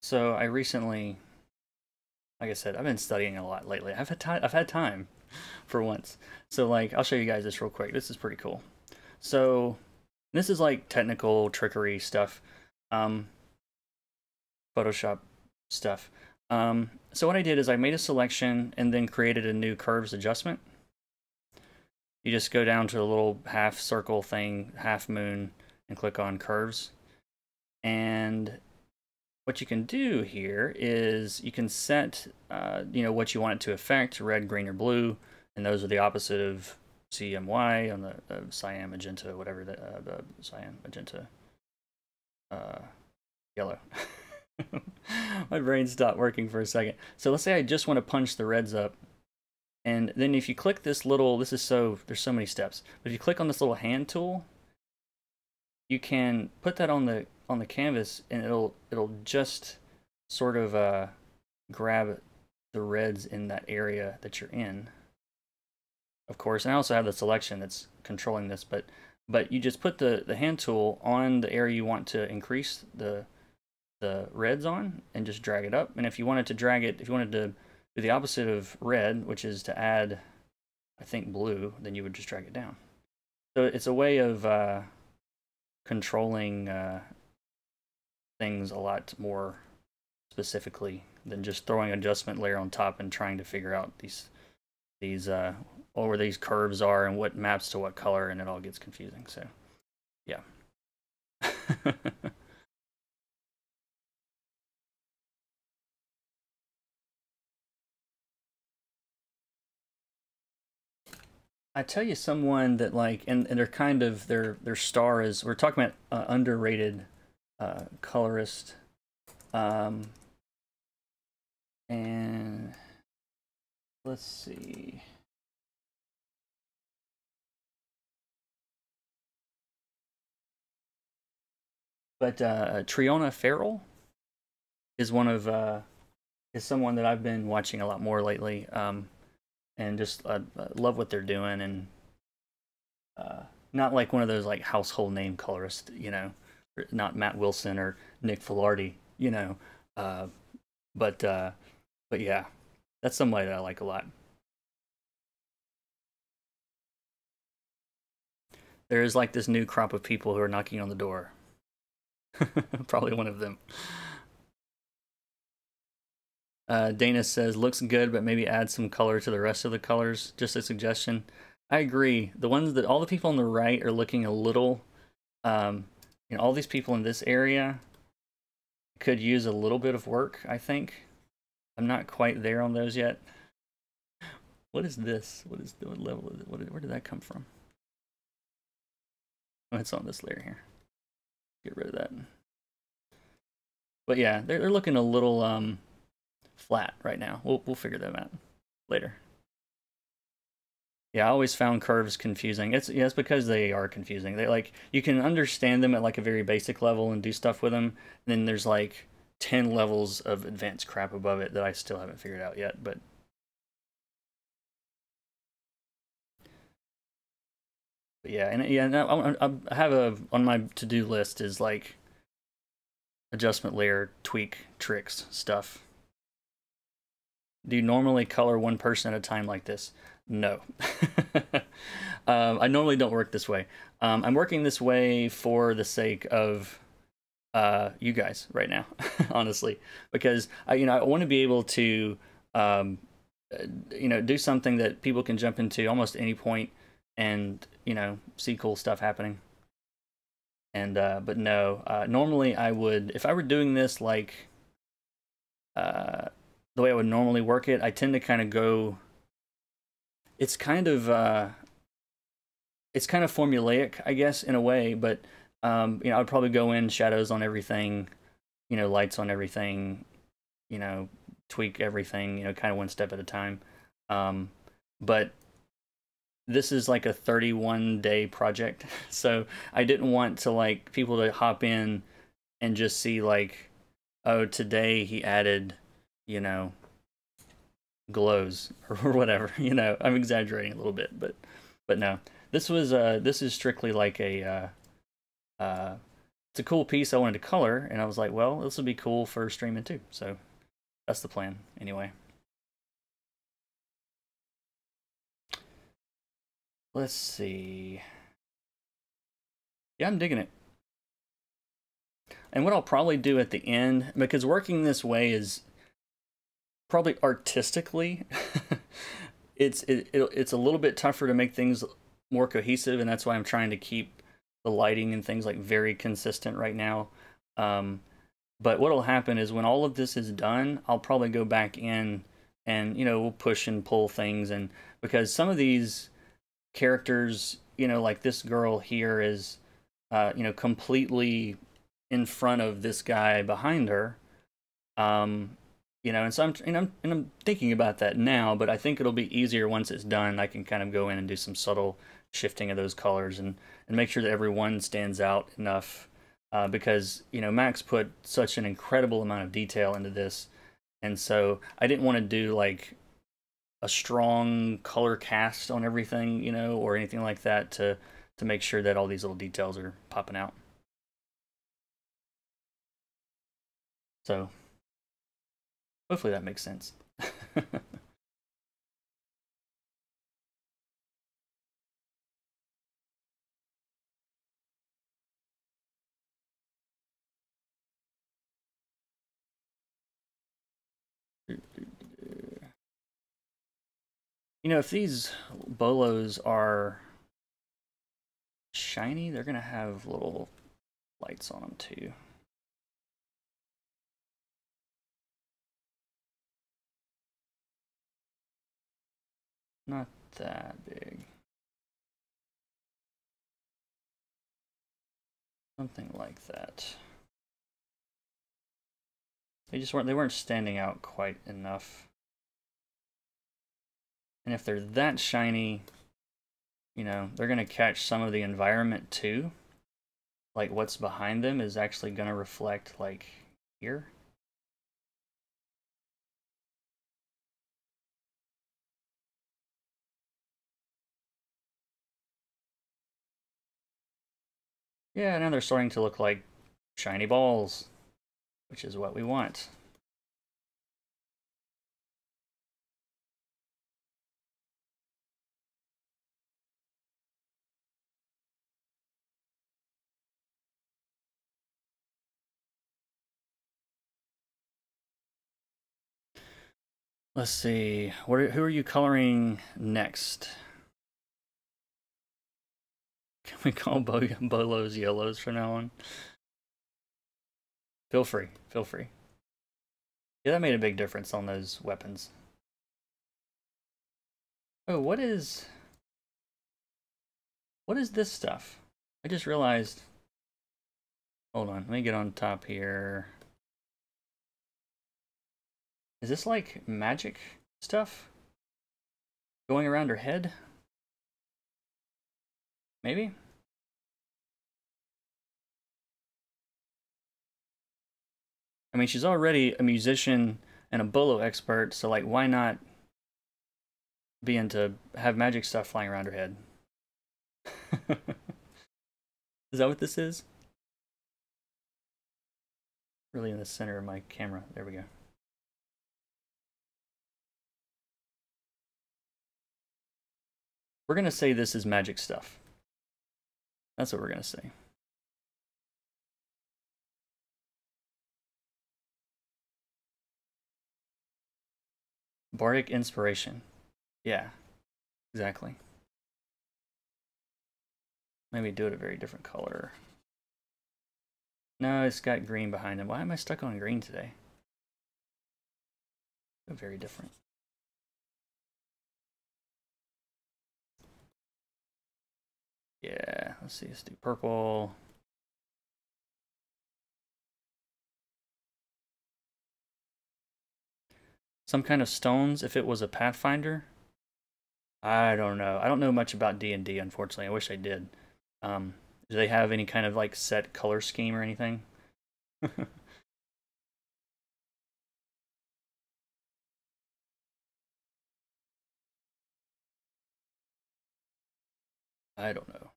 So I recently, like I said, I've been studying a lot lately. I've had time for once. So like, I'll show you guys this real quick. This is pretty cool. So this is like technical trickery stuff, Photoshop stuff. So what I did is I made a selection and then created a new curves adjustment. You just go down to a little half circle thing, half moon, and click on curves. And what you can do here is you can set, what you want it to affect, red, green, or blue, and those are the opposite of CMY on the cyan, magenta, whatever the cyan, magenta, yellow. My brain stopped working for a second. So let's say I just want to punch the reds up, and then if you click this little, there's so many steps, but if you click on this little hand tool, you can put that on the canvas, and it'll just sort of grab the reds in that area that you're in, of course. And I also have the selection that's controlling this, but you just put the hand tool on the area you want to increase the reds on, and just drag it up. And if you wanted to do the opposite of red, which is to add, I think, blue, then you would just drag it down. So it's a way of controlling things a lot more specifically than just throwing an adjustment layer on top and trying to figure out these where these curves are and what maps to what color, and it all gets confusing. So yeah. I tell you someone that like, and they're kind of, their star is, we're talking about underrated colorist, and let's see. But Triona Farrell is is someone that I've been watching a lot more lately. And just love what they're doing, and not like one of those like household name colorists, not Matt Wilson or Nick Filardi, but yeah, that's somebody that I like a lot. There is like this new crop of people who are knocking on the door. Probably one of them. Dana says, looks good, but maybe add some color to the rest of the colors. Just a suggestion. I agree. The ones that all the people on the right are looking a little, all these people in this area could use a little bit of work, I think. I'm not quite there on those yet. What is this? What level is it? Where did that come from? Oh, it's on this layer here. Get rid of that. But yeah, they're looking a little flat right now. We'll figure them out later. Yeah, I always found curves confusing. It's because they are confusing. They like, you can understand them at like a very basic level and do stuff with them, and then there's like 10 levels of advanced crap above it that I still haven't figured out yet. But yeah, and yeah, I have on my to-do list is like adjustment layer, tweak, tricks, stuff. Do you normally color one person at a time like this? No. I normally don't work this way. I'm working this way for the sake of you guys right now, honestly, because I want to be able to do something that people can jump into almost any point and see cool stuff happening. And but no, normally I would, if I were doing this like the way I would normally work it, I tend to kind of go, it's kind of formulaic, I guess, in a way, but I'd probably go in shadows on everything, lights on everything, tweak everything, kind of one step at a time. but this is like a 31-day project. So I didn't want to like people to hop in and just see like, oh, today he added, you know, glows or whatever. You know, I'm exaggerating a little bit, but no. This is strictly like a it's a cool piece I wanted to color, and I was like, well, this would be cool for streaming too. So that's the plan anyway. Let's see. Yeah, I'm digging it. And what I'll probably do at the end, because working this way is probably artistically, it's a little bit tougher to make things more cohesive, and that's why I'm trying to keep the lighting and things like very consistent right now. But what'll happen is when all of this is done, I'll probably go back in and, you know, we'll push and pull things, and because some of these characters, you know, like this girl here is, you know, completely in front of this guy behind her. You know, and so I'm thinking about that now, but I think it'll be easier once it's done. I can kind of go in and do some subtle shifting of those colors and make sure that everyone stands out enough, because, you know, Max put such an incredible amount of detail into this, and so I didn't want to do like a strong color cast on everything, you know, or anything like that to make sure that all these little details are popping out. So hopefully that makes sense. You know, if these bolos are shiny, they're gonna have little lights on them too. Not that big. Something like that. They weren't standing out quite enough. And if they're that shiny, you know, they're gonna catch some of the environment too. Like what's behind them is actually gonna reflect like here. Yeah, now they're starting to look like shiny balls, which is what we want. Let's see. Who are you coloring next? Can we call bolos yellows from now on? Feel free. Feel free. Yeah, that made a big difference on those weapons. Oh, what is this stuff? I just realized. Hold on, let me get on top here. Is this like magic stuff going around her head? Maybe? I mean, she's already a musician and a bolo expert, so like, why not be into have magic stuff flying around her head? Is that what this is? Really in the center of my camera. There we go. We're gonna say this is magic stuff. That's what we're gonna say. Bardic inspiration. Yeah, exactly. Maybe do it a very different color. No, it's got green behind it. Why am I stuck on green today? Very different. Yeah, let's see. Let's do purple. Some kind of stones if it was a Pathfinder. I don't know. I don't know much about D&D, unfortunately. I wish I did. Do they have any kind of like set color scheme or anything? I don't know.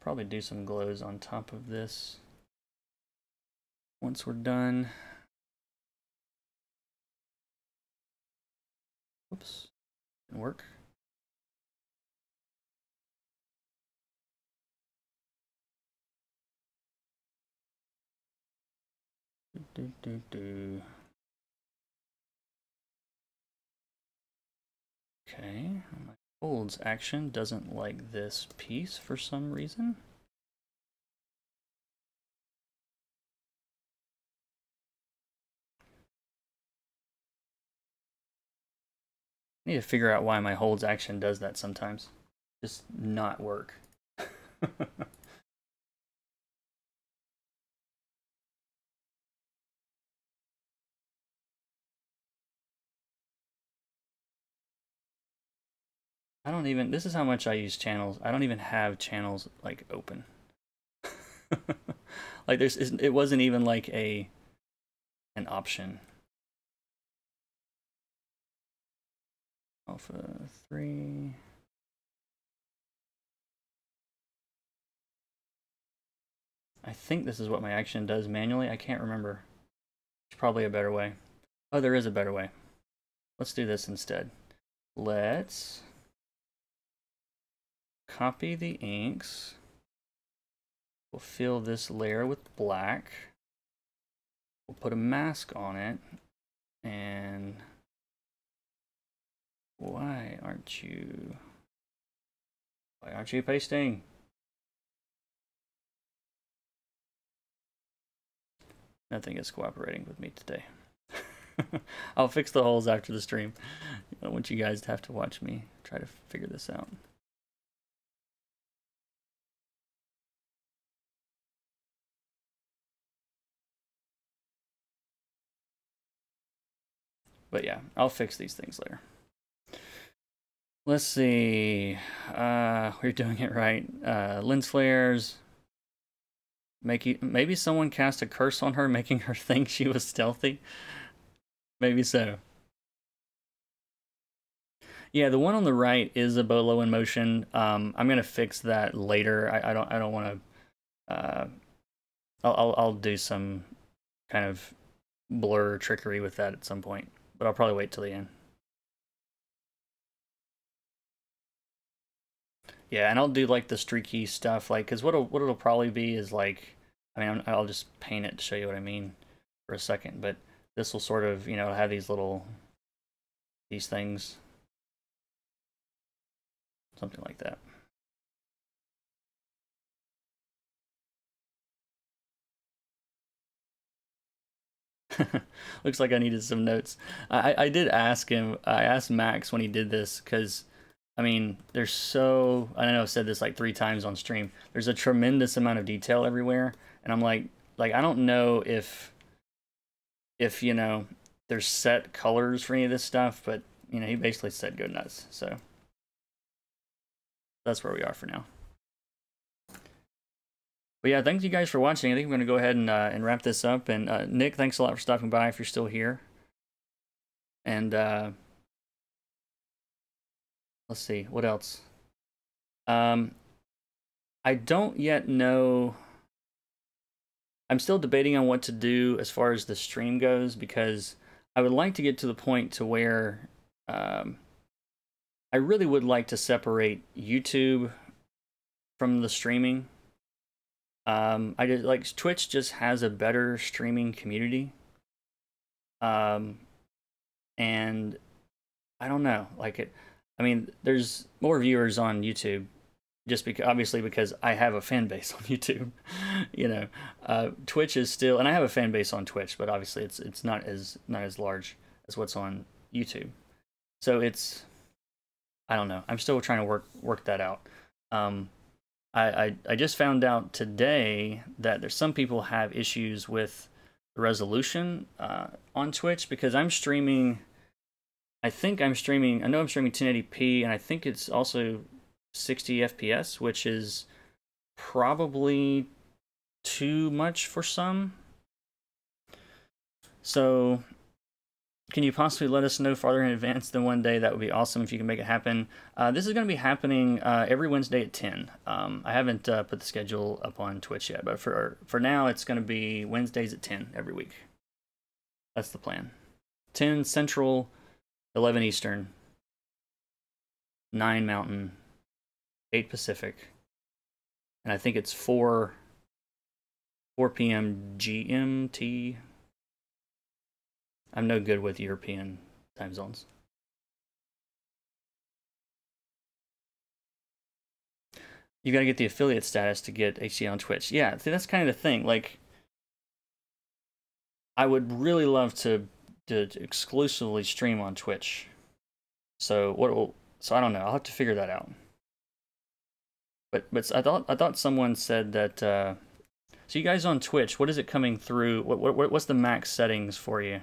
Probably do some glows on top of this once we're done. Oops, didn't work. Okay, my holds action doesn't like this piece for some reason. I need to figure out why my holds action does that sometimes. Just not work. I don't even, this is how much I use channels. I don't even have channels like open. Like it wasn't even like an option. Alpha 3. I think this is what my action does manually. I can't remember. There's probably a better way. Oh, there is a better way. Let's do this instead. Let's copy the inks. We'll fill this layer with black. We'll put a mask on it. And why aren't you pasting? Nothing is cooperating with me today. I'll fix the holes after the stream. I don't want you guys to have to watch me try to figure this out. But yeah, I'll fix these things later. Let's see. We're doing it right. Lens flares. Maybe someone cast a curse on her, making her think she was stealthy. Maybe so. Yeah, the one on the right is a bolo in motion. I'm gonna fix that later. I don't want to. I'll do some kind of blur trickery with that at some point, but I'll probably wait till the end. Yeah, and I'll do like the streaky stuff, like, because what it'll probably be is like, I mean, I'll just paint it to show you what I mean for a second, but this will sort of, you know, have these things, something like that. Looks like I needed some notes. I did ask him, I asked Max when he did this, because I mean, there's so, I know I've said this like 3 times on stream, there's a tremendous amount of detail everywhere, and I'm like I don't know if you know, there's set colors for any of this stuff, but you know, he basically said go nuts, so that's where we are for now. But yeah, thank you guys for watching. I think I'm going to go ahead and wrap this up, and Nick, thanks a lot for stopping by if you're still here. And let's see, what else? I don't yet know. I'm still debating on what to do as far as the stream goes, because I would like to get to the point to where I really would like to separate YouTube from the streaming. I just like Twitch just has a better streaming community. And I don't know, like it, I mean, there's more viewers on YouTube just because, obviously, because I have a fan base on YouTube. You know, Twitch is still, and I have a fan base on Twitch, but obviously it's not as large as what's on YouTube. So it's, I don't know. I'm still trying to work that out. I just found out today that there's some people have issues with resolution on Twitch because I'm streaming. I think I'm streaming. I know I'm streaming 1080p, and I think it's also 60 FPS, which is probably too much for some. So, can you possibly let us know farther in advance than one day? That would be awesome if you can make it happen. This is going to be happening every Wednesday at 10. I haven't put the schedule up on Twitch yet, but for now, it's going to be Wednesdays at 10 every week. That's the plan. 10 Central, 11 Eastern, 9 Mountain, 8 Pacific, and I think it's 4 p.m. GMT. I'm no good with European time zones. You gotta get the affiliate status to get HCA on Twitch. Yeah, see, that's kind of the thing. Like, I would really love to exclusively stream on Twitch. So so I don't know. I'll have to figure that out. But I thought someone said that. So you guys on Twitch, what is it coming through? What's the max settings for you?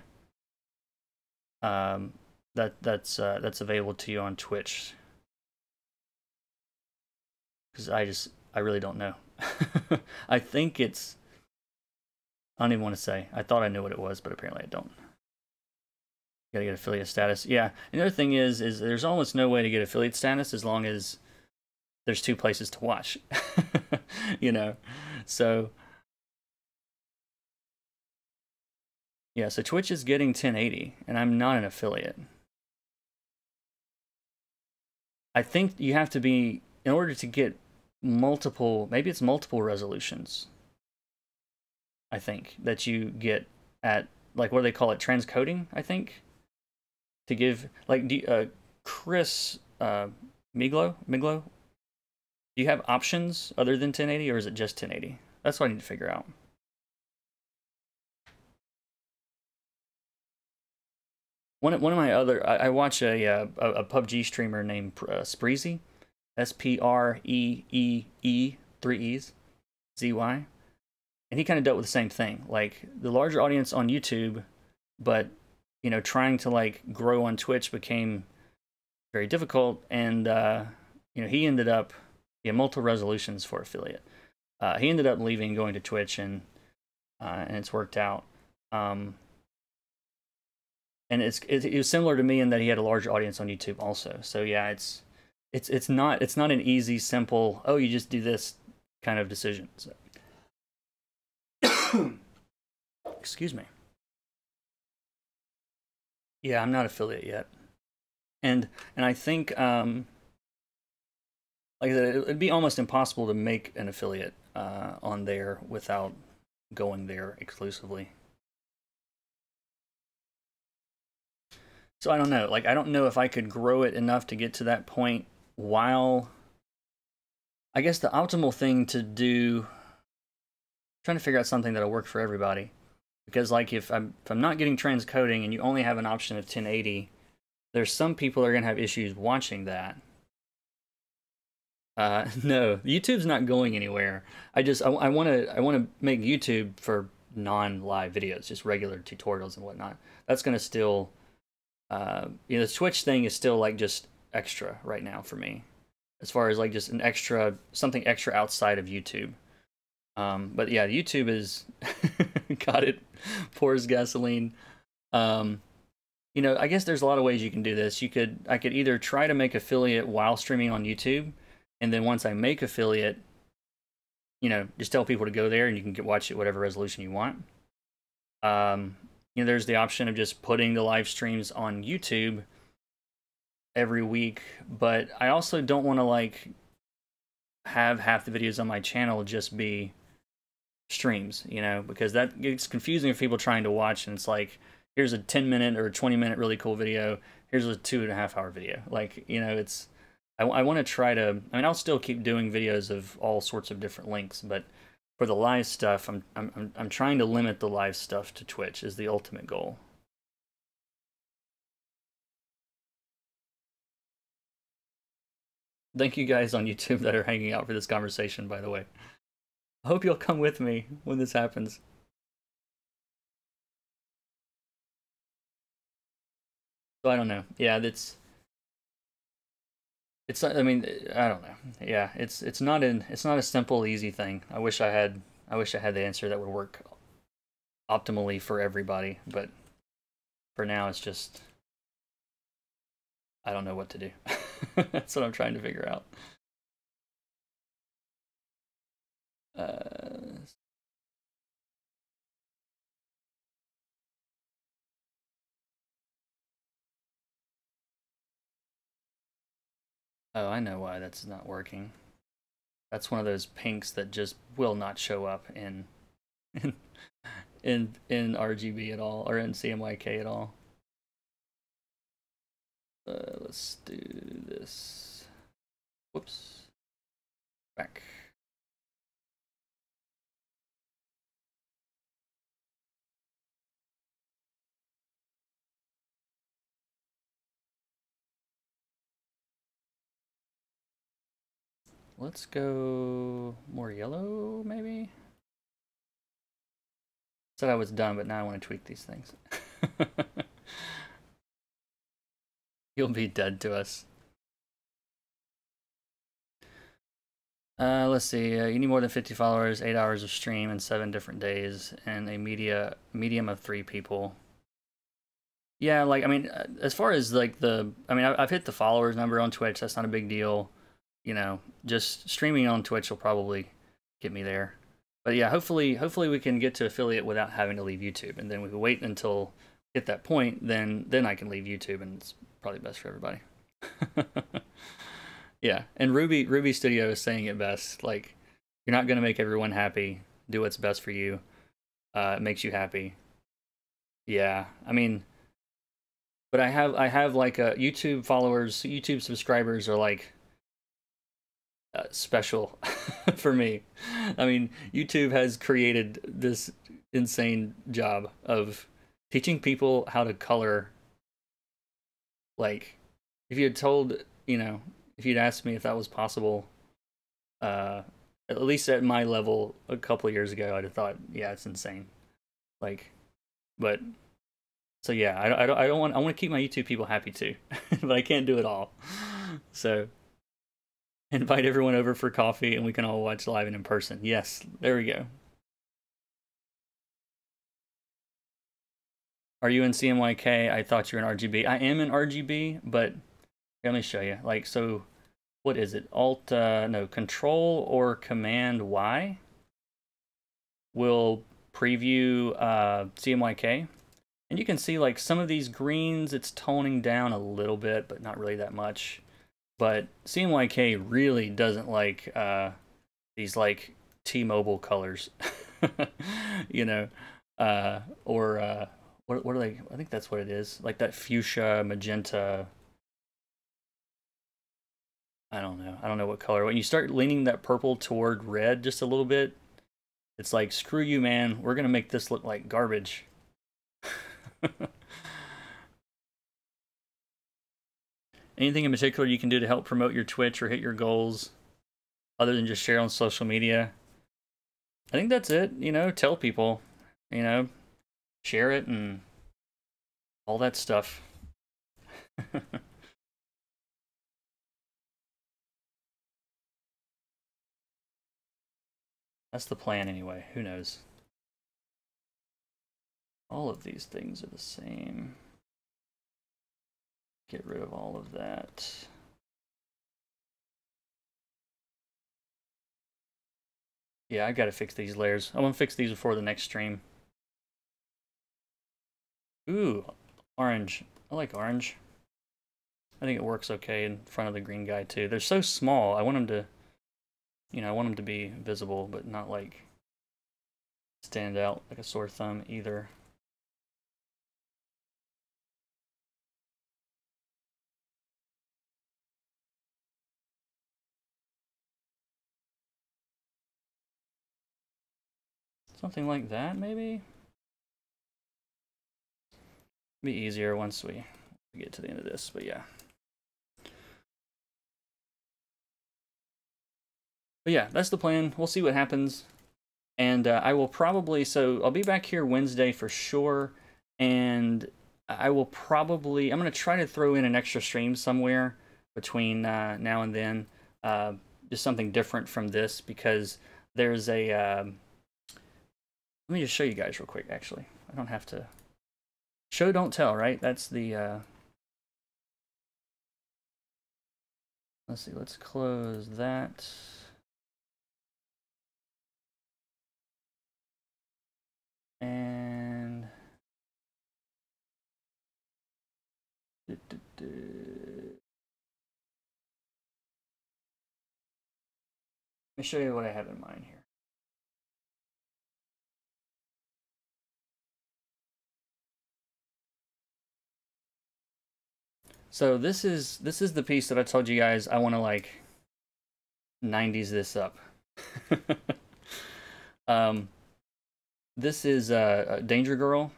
That's available to you on Twitch. Because I really don't know. I think it's. I don't even want to say. I thought I knew what it was, but apparently I don't. Gotta get affiliate status. Yeah. Another thing is there's almost no way to get affiliate status as long as there's 2 places to watch. You know? So yeah, so Twitch is getting 1080, and I'm not an affiliate. I think you have to be, in order to get multiple, maybe it's multiple resolutions, I think, that you get at, like, what do they call it? Transcoding, I think? To give, like, Chris Miglo, do you have options other than 1080, or is it just 1080? That's what I need to figure out. One of my other, I watch a PUBG streamer named Spreezy, SPREEE, 3 E's, ZY, and he kind of dealt with the same thing, like the larger audience on YouTube, but you know, trying to like grow on Twitch became very difficult, and you know, he ended up, he had multiple resolutions for affiliate. He ended up leaving, going to Twitch, and it's worked out. And it was similar to me in that he had a large audience on YouTube also. So yeah, it's not an easy, simple, oh, you just do this kind of decision. So. Excuse me. Yeah, I'm not affiliate yet, and I think like I said, it'd be almost impossible to make an affiliate on there without going there exclusively. So I don't know. Like, I don't know if I could grow it enough to get to that point while... I guess the optimal thing to do... I'm trying to figure out something that'll work for everybody. Because, like, if I'm not getting transcoding and you only have an option of 1080, there's some people that are going to have issues watching that. No, YouTube's not going anywhere. I want to make YouTube for non-live videos, just regular tutorials and whatnot. That's going to still... you know, the Twitch thing is still like just extra right now for me, as far as like just an extra, something extra outside of YouTube. But yeah, YouTube is got it, pours gasoline. You know, I guess there's a lot of ways you can do this. I could either try to make affiliate while streaming on YouTube, and then once I make affiliate, you know, just tell people to go there and you can watch it whatever resolution you want. You know, there's the option of just putting the live streams on YouTube every week, but I also don't want to like have half the videos on my channel just be streams, you know, because that gets confusing for people trying to watch, and it's like, here's a 10-minute or a 20-minute really cool video, here's a 2.5-hour video. Like, you know, it's, I want to try to, I mean, I'll still keep doing videos of all sorts of different links, but for the live stuff, I'm trying to limit the live stuff to Twitch is the ultimate goal. Thank you guys on YouTube that are hanging out for this conversation, by the way. I hope you'll come with me when this happens. So I don't know. Yeah, it's I mean, I don't know. Yeah, it's not a simple easy thing. I wish I had the answer that would work optimally for everybody, but for now it's just I don't know what to do. That's what I'm trying to figure out. Uh, oh, I know why that's not working. That's one of those pinks that just will not show up in in RGB at all or in CMYK at all. Let's do this. Whoops. Back. Let's go more yellow, maybe? Said I was done, but now I want to tweak these things. You'll be dead to us. Let's see. You need more than 50 followers, 8 hours of stream, and 7 different days, and a medium of 3 people. Yeah, like I mean, as far as like I mean, I've hit the followers number on Twitch. That's not a big deal. You know, just streaming on Twitch will probably get me there. But yeah, hopefully we can get to affiliate without having to leave YouTube, and then we can wait until at that point. Then I can leave YouTube, and it's probably best for everybody. Yeah, and Ruby Studio is saying it best. Like, you're not gonna make everyone happy. Do what's best for you. It makes you happy. Yeah, I mean, but I have like YouTube followers, YouTube subscribers are like special for me. I mean, YouTube has created this insane job of teaching people how to color. Like, if you had told, you know, if you'd asked me if that was possible, at least at my level a couple of years ago, I'd have thought, yeah, it's insane. Like, but so yeah, I don't want I want to keep my YouTube people happy too, but I can't do it all. So invite everyone over for coffee and we can all watch live and in person. Yes, there we go. Are you in CMYK? I thought you were in RGB. I am in RGB, but let me show you. Like, so what is it? Alt, no, Control or Command Y will preview CMYK. And you can see like some of these greens, it's toning down a little bit, but not really that much. But CMYK really doesn't like these like T-Mobile colors, you know, or what are they? I think that's what it is, like that fuchsia, magenta. I don't know. I don't know what color. When you start leaning that purple toward red just a little bit, it's like, screw you, man. We're gonna make this look like garbage. Anything in particular you can do to help promote your Twitch or hit your goals other than just share on social media? I think that's it. You know, tell people, you know, share it and all that stuff. That's the plan anyway. Who knows? All of these things are the same. Get rid of all of that. Yeah, I gotta fix these layers. I want to fix these before the next stream. Ooh, orange. I like orange. I think it works okay in front of the green guy too. They're so small. I want them to, you know, I want them to be visible, but not like stand out like a sore thumb either. Something like that, maybe? Be easier once we get to the end of this, but yeah. But yeah, that's the plan. We'll see what happens. And I will probably, so I'll be back here Wednesday for sure. And I will probably, I'm going to try to throw in an extra stream somewhere between now and then. Just something different from this, because there's a, let me just show you guys real quick, actually. I don't have to, show don't tell, right? That's the, let's see, let's close that. And let me show you what I have in mind here. So this is the piece that I told you guys I want to like 90s this up. This is Danger Girl.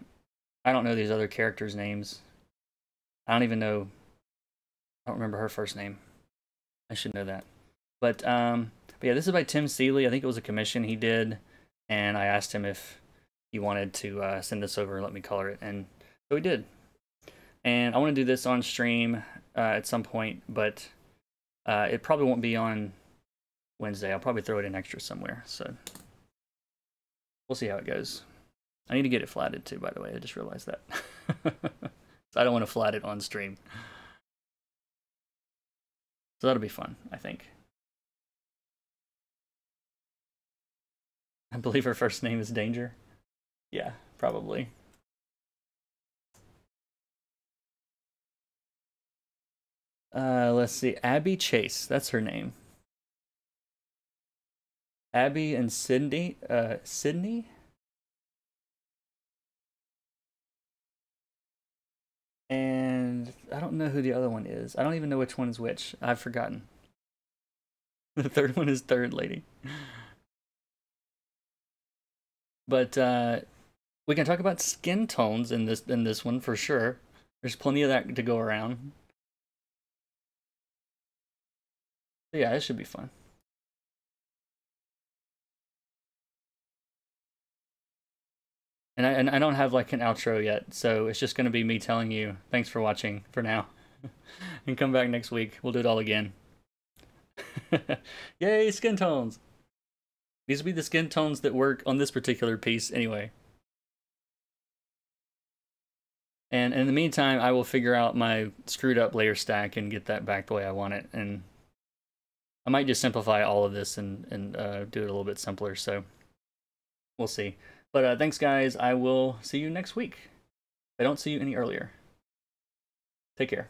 I don't know these other characters' names. I don't even know. I don't remember her first name. I should know that. But yeah, this is by Tim Seeley. I think it was a commission he did, and I asked him if he wanted to send this over and let me color it, and so he did. And I want to do this on stream at some point, but it probably won't be on Wednesday. I'll probably throw it in extra somewhere, so we'll see how it goes. I need to get it flatted too, by the way. I just realized that. So I don't want to flat it on stream. So that'll be fun, I think. I believe her first name is Danger. Yeah, probably. Let's see. Abby Chase. That's her name. Abby and Sydney. Sydney? And I don't know who the other one is. I don't even know which one is which. I've forgotten. The third one is Third Lady. But we can talk about skin tones in this one for sure. There's plenty of that to go around. So yeah, it should be fun. And I don't have like an outro yet, so it's just gonna be me telling you thanks for watching for now. And come back next week. We'll do it all again. Yay, skin tones! These will be the skin tones that work on this particular piece anyway. And in the meantime, I will figure out my screwed up layer stack and get that back the way I want it. And I might just simplify all of this and do it a little bit simpler, so we'll see. But thanks, guys. I will see you next week. If I don't see you any earlier. Take care.